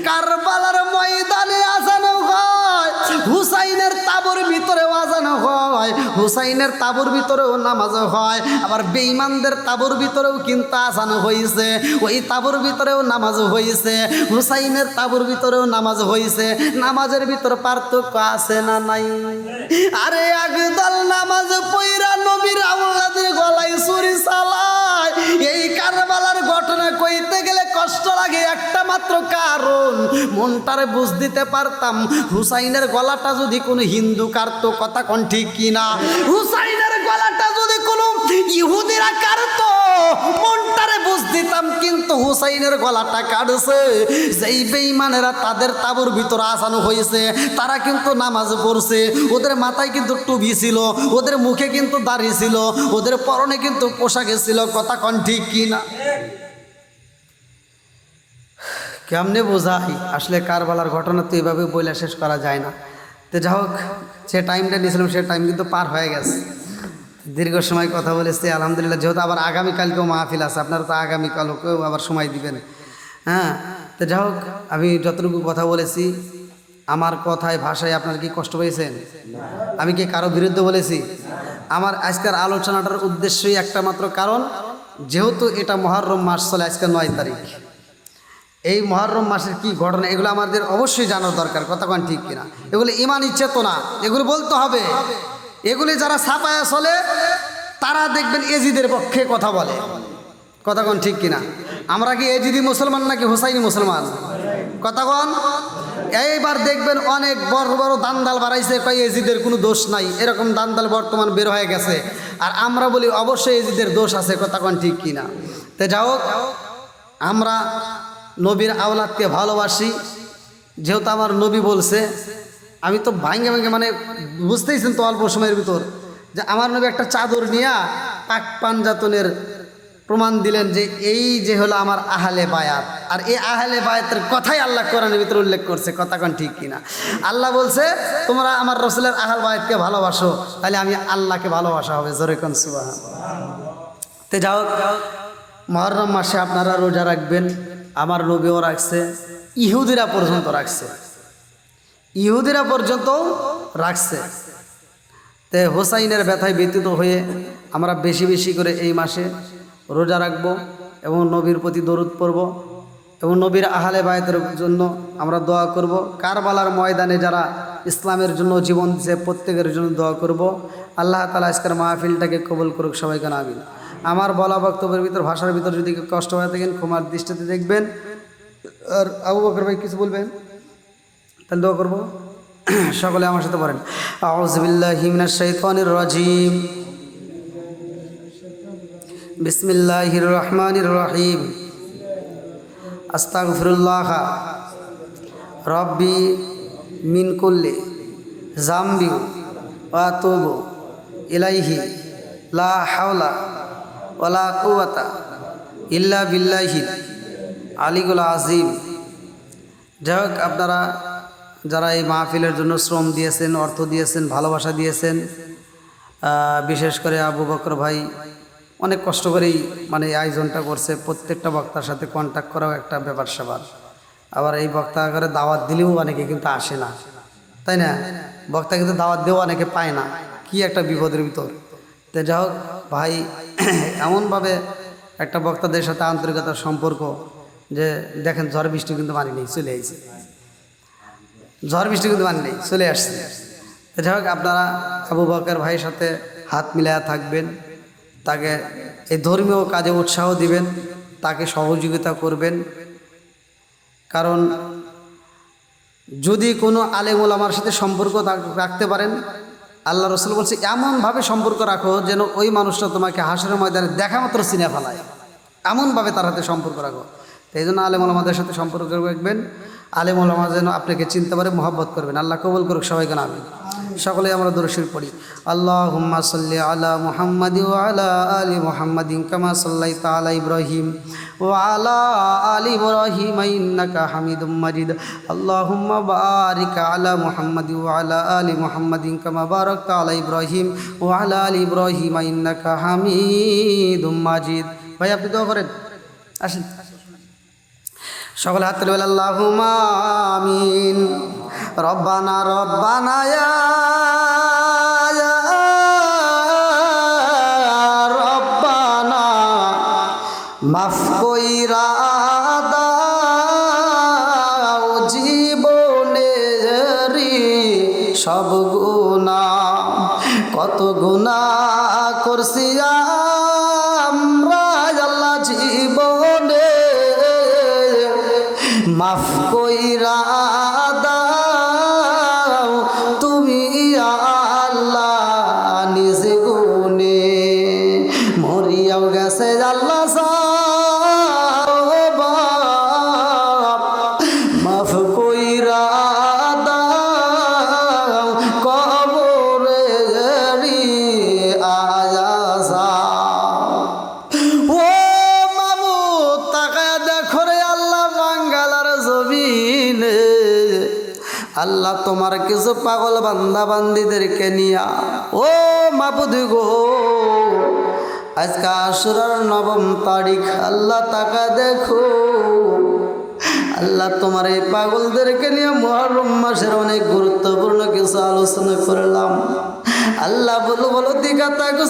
কারবালার ময়দানে আজান হয়, হুসাইনের তাবুর ভিতরে আজান হয়, হুসাইনের তাবুর ভিতরেও নামাজ হয়, আবার বেঈমানদের তাবুর ভিতরেও কিন্তু আজান হয়েছে, ওই তাবুর ভিতরেও নামাজ হয়েছে, হুসাইনের তাবুর ভিতরেও নামাজ হয়েছে। নামাজের ভিতরে পার্থক্য আছে না নাই? আরে একদল নামাজ পইরা নবীর আওলাদের গলায় ছুরি চালায়। এই কারবালার ঘটনা কইতে গেলে কষ্ট লাগে, একটা মাত্র কারণ মনটারে বুঝ দিতে পারতাম, হুসাইনের গলাটা যদি কোনো হিন্দু কাটতো। কথা কোন ঠিক কিনা? হুসাইনের গলাটা যদি কোনো ইহুদিরা কাটতো মনটারে বুঝ দিতাম, কিন্তু হুসাইনের গলাটা কাটছে যেই বেঈমানেরা তাদের তাবুর ভিতরে আসানো হয়েছে, তারা কিন্তু নামাজ পড়ছে, ওদের মাথায় কিন্তু টুপি ছিল, ওদের মুখে কিন্তু দাড়ি ছিল, ওদের পরনে কিন্তু পোশাকে ছিল। কথা কোন ঠিক কিনা? কেমনে বোঝাই? আসলে কারবালার ঘটনা তো এইভাবে বলে শেষ করা যায় না। তো যা হোক, সে টাইমটা নিয়েছিলাম সে টাইম কিন্তু পার হয়ে গেছে, দীর্ঘ সময় কথা বলেছি আলহামদুলিল্লাহ। যেহেতু আবার আগামীকালকেও মাহফিল আছে, আপনারা তো আগামীকালকেও আবার সময় দিবেন। হ্যাঁ, তো যা হোক, আমি যতটুকু কথা বলেছি আমার কথায় ভাষায় আপনার কি কষ্ট পেয়েছেন? আমি কি কারো বিরুদ্ধে বলেছি? আমার আজকের আলোচনাটার উদ্দেশ্যই একটা মাত্র কারণ, যেহেতু এটা মুহররম মাস চলে, আজকে 9 তারিখ, এই মুহররম মাসের কি ঘটনা এগুলো আমাদের অবশ্যই জানার দরকার। কথা কোন ঠিক কিনা? এগুলো ইমানি চেতনা, এগুলো বলতে হবে। এগুলি যারা ছাপায়া চলে তারা দেখবেন এজিদের পক্ষে কথা বলে। কথা কোন ঠিক কিনা? আমরা কি এজিদি মুসলমান নাকি হুসাইনি মুসলমান? কথা কোন? এইবার দেখবেন অনেক বড় বড় দান্দাল বাড়াইছে, কয় এজিদের কোনো দোষ নাই, এরকম দান্দাল বর্তমান বের হয়ে গেছে। আর আমরা বলি অবশ্যই এজিদের দোষ আছে। কথা কোন ঠিক কিনা? তো যাও, আমরা নবীর আওলাদকে ভালোবাসি, যেহেতু আমার নবী বলছে, আমি তো ভাঙ্গে ভাঙ্গে মানে বুঝতেইছেন তো অল্প সময়ের ভিতর যে আমার নবী একটা চাদর নিয়ে পাক পাঞ্জাতনের প্রমাণ দিলেন যে এই যে হলো আমার আহলে বায়াত। আর এই আহলে বায়াতের কথাই আল্লাহ কোরআনের ভিতরে উল্লেখ করছে। কথা কোন ঠিক কিনা? আল্লাহ বলছে তোমরা আমার রাসূলের আহল বায়াতকে ভালোবাসো, তাহলে আমি আল্লাহকে ভালোবাসা হবে। জোরে কোন সুবহানাল্লাহ। তে যাও, মুহররম মাসে আপনারা রোজা রাখবেন, আমার নবীও রাখছে, ইহুদিরা পর্যন্ত রাখছে, ইহুদিরা পর্যন্ত রাখছে। তে হোসাইনের ব্যথায় ব্যতীত হয়ে আমরা বেশি বেশি করে এই মাসে রোজা রাখবো এবং নবীর প্রতি দরুদ পড়ব এবং নবীর আহলে বায়তের জন্য আমরা দোয়া করব। কারবালার ময়দানে যারা ইসলামের জন্য জীবন দিয়েছে প্রত্যেকের জন্য দোয়া করব। আল্লাহ তাআলা আজকের মাহফিলটাকে কবুল করুক, সবাইকে আমিন। আমার বলা বক্তব্যের ভিতর ভাষার ভিতর যদি কষ্ট হয়ে থাকেন ক্ষমার দৃষ্টিতে দেখবেন। আর আবু বকর ভাই কিছু বলবেন? তাহলে দোয়া করব। সকলে আমার সাথে বলেন, আউযু বিল্লাহি মিনাশ শাইতানির রাজিম, বিসমিল্লাহির রহমানির রহিম, আস্তাগফিরুল্লাহ রব্বি মিন কুল্লি জামবি ওয়া আতুবু ইলাইহি লা হাওলা ওয়ালা কুওয়াতা ইল্লা বিল্লাহিল আলিয়্যুল আযীম। যাই হোক, আপনারা যারা এই মাহফিলের জন্য শ্রম দিয়েছেন, অর্থ দিয়েছেন, ভালোবাসা দিয়েছেন, বিশেষ করে আবু বকর ভাই অনেক কষ্ট করেই মানে এই আয়োজনটা করছে। প্রত্যেকটা বক্তার সাথে কন্ট্যাক্ট করাও একটা ব্যাপার স্যাপার। আবার এই বক্তা করে দাওয়াত দিলেও অনেকে কিন্তু আসে না, তাই না? বক্তা কিন্তু দাওয়াত দিয়েও অনেকে পায় না, কি একটা বিপদের ভিতর। তো যাই হোক ভাই, এমনভাবে একটা বক্তাদের সাথে আন্তরিকতার সম্পর্ক যে দেখেন ঝড় বৃষ্টি কিন্তু মানি নেই, চলে আসছে। ঝড় বৃষ্টি কিন্তু মানি নেই, চলে আসছে। তো যাই হোক, আপনারা আবু বকর ভাইয়ের সাথে হাত মিলায়া থাকবেন, তাকে এই ধর্মীয় কাজে উৎসাহ দিবেন, তাকে সহযোগিতা করবেন। কারণ যদি কোনো আলেম ওলামার সাথে সম্পর্ক রাখতে পারেন, আল্লাহ রসুল বলছে এমনভাবে সম্পর্ক রাখো যেন ওই মানুষটা তোমাকে হাসরের ময়দানে দেখা মাত্র চিনে ফেলায়, এমনভাবে তার হাতে সম্পর্ক রাখো। তো এই জন্য আলেম ওলামাদের সাথে সম্পর্ক রাখবেন, আলেম ওলামা যেন আপনাকে চিনতে পারে, মহব্বত করবেন। আল্লাহ কবুল করুক, সবাইকে আমিন। সকলে আমরা দরুদ শরীফ পড়ি। আল্লাহুম্মা সাল্লি আলা মুহাম্মাদি ওয়া আলা আলি মুহাম্মাদিন কামা সাল্লাইতা আলা ইব্রাহিম ওয়া আলা আলি ইব্রাহিম ইন্নাকা হামিদুম মাজিদ। আল্লাহুম্মা বারিক আলা মুহাম্মাদি ওয়া আলা আলি মুহাম্মাদিন কামা বারাকতা আলা ইব্রাহিম ওয়া আলা আলি ইব্রাহিম ইন্নাকা হামিদুম মাজিদ। ভাই আপনি দোয়া করেন, আসেন সকলে হাত তুলে বলেন আল্লাহুম্মা আমিন। রব্বানা রব্বানা ইয়া রব্বানা মাফ কইরা দাও জীবনেরি সব গুনাহ, কত গুনাহ করছি আমরা আল্লাহ জীবনে, মাফ কইরা দাও তুমি আল্লাহ নিজ গুণে। মরিয়াও গেছে আল্লাহ মাফ কইরা দাও কবরে আয়াজা। ও মাবুদ তাকায়া দেখো রে আল্লাহ বাঙ্গালার জমিনে, আল্লাহ তোমার কিছু পাগল বান্দা বান্দিদেরকে নিয়া, ও মাবুদ গো আজকে আশুরার 9 তারিখ, আল্লাহ তাকা দেখো আল্লাহ তোমার এই পাগলদেরকে নিয়ে মুহররম মাসের অনেক গুরুত্বপূর্ণ কিছু আলোচনা করলাম। আল্লাহ বলো দিকা তাকে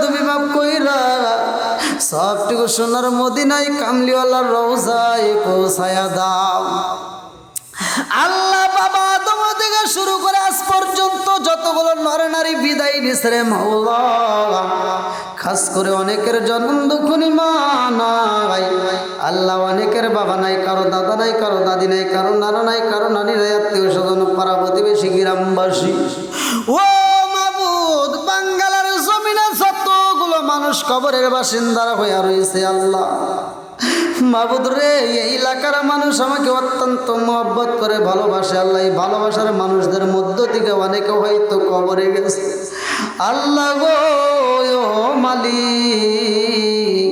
তুমি মাফ কইরা সবটুকু সোনার মদিনায় কামলিওয়ালার রওজায় পৌঁছায়া দাও। আল্লাহ বাবা আদম থেকে শুরু করে আজ পর্যন্ত যতগুলো নরনারী বিদায় নিছে রে মাওলা, খাস করে অনেকের জন্ম দুঃখনি মা নাই আল্লাহ, অনেকের বাবা নাই, কারো দাদা নাই, কারো দাদি নাই, কারো নানা নাই, কারো নানি নাই, আত্মীয় স্বজন পাড়া প্রতিবেশী গ্রামবাসী। ও মাবুদ বাঙ্গালার জমিনে যতগুলো মানুষ কবরের বাসিন্দারা হইয়া রয়েছে আল্লাহ মাবুদ রে, এই এলাকার মানুষ আমাকে অত্যন্ত মহব্বত করে ভালোবাসে আল্লাহ। এই ভালোবাসার মানুষদের মধ্য থেকে অনেকে হয়তো কবরে গেছে আল্লাহ গো মালিক।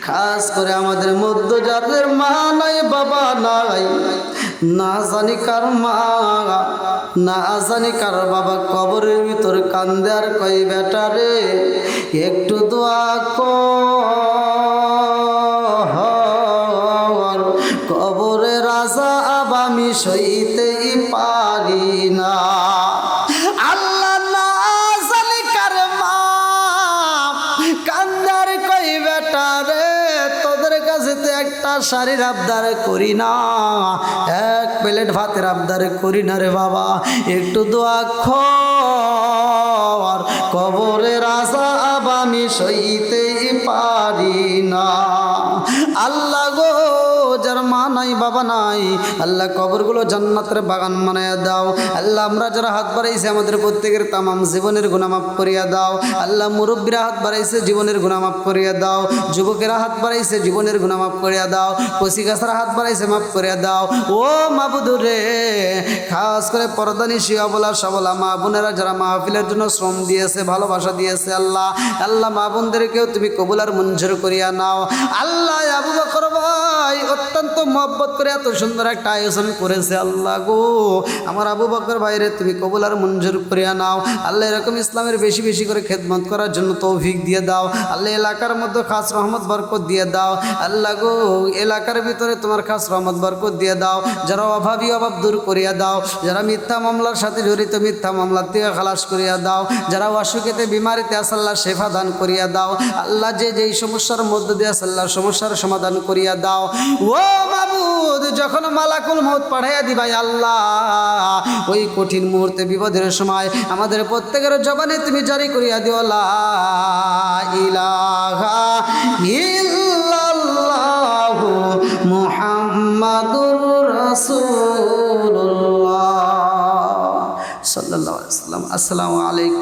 খাস করে আমাদের মধ্য যাদের মা নাই বাবা নাই, না জানি কার মা না জানি কার বাবা কবরের ভিতর কান্দে আর কই বেটা রে একটু দোয়া কর, কবরে রাজা আমি সইতেই পারি না। আল্লাহ না জানি কার মা কান্দার কই বেটা রে, তোদের কাছে তো একটা শাড়ির আবদার করি না, এক প্লেট ভাতের আবদার করি না রে বাবা, একটু দোয়া কর, কবরের আযাব আমি সইতেই পারি না। আল্লাহ গো, যার মা নাই বাবা নাই, আল্লাহ কবরগুলো জান্নাতের বাগান বানায়া দাও। আল্লাহ আমরা যারা হাত বাড়াইছে আমাদের প্রত্যেকের তামাম জীবনের গুনাহ মাফ করিয়া দাও। আল্লাহ মুরব্বীরা হাত বাড়াইছে জীবনের গুনাহ মাফ করিয়া দাও, যুবকেরা হাত বাড়াইছে জীবনের গুনাহ মাফ করিয়া দাও, কচিকাছারা হাত বাড়াইছে মাফ করিয়া দাও। ও মাবুদ রে, খাস করে পর্দানিশী অবলা সবলা মা বোনেরা যারা মাহফিলের জন্য শ্রম দিয়েছে, ভালোবাসা দিয়েছে, আল্লাহ আল্লাহ মা বোনদেরকেও তুমি কবুল আর মঞ্জুর করিয়া নাও। আল্লাহ আবু বকর ভাই অত্যন্ত মহব্বত করে এত সুন্দর একটা আয়োজন করেছে, আল্লাহ গো আমার আবু বকর ভাইরে তুমি কবুল আর মঞ্জুর করিয়া নাও। আল্লাহ এরকম ইসলামের বেশি বেশি করে খেদমত করার জন্য তৌফিক দিয়ে দাও। আল্লাহ এলাকার মধ্যে খাস রহমত বরকত দিয়ে দাও। আল্লাহ গো এলাকার ভিতরে তোমার খাস রহমত বরকত দিয়ে দাও। যারা অভাবী অভাব দূর করিয়া দাও, যারা মিথ্যা মামলার সাথে জড়িত মিথ্যা মামলার থেকে খালাস করিয়া দাও, যারা অসুখেতে বিমারিতে আছে আল্লাহ শেফা দান করিয়া দাও। আল্লাহ যে যেই সমস্যার মধ্যে দিয়ে আছে আল্লাহ সমস্যার সমাধান করিয়া দাও। ও মাবুদ, যখন মালাকুল মউত পাঠাইয়া দিবাই আল্লাহ, ওই কঠিন মুহূর্তে বিপদের সময় আমাদের প্রত্যেকের জবানে তুমি জারি করিয়া দিও লা ইলাহা ইল্লাল্লাহু মুহাম্মাদুর রাসূলুল্লাহ সাল্লাল্লাহু আলাইহি ওয়াসাল্লাম। আসসালামু আলাইকুম।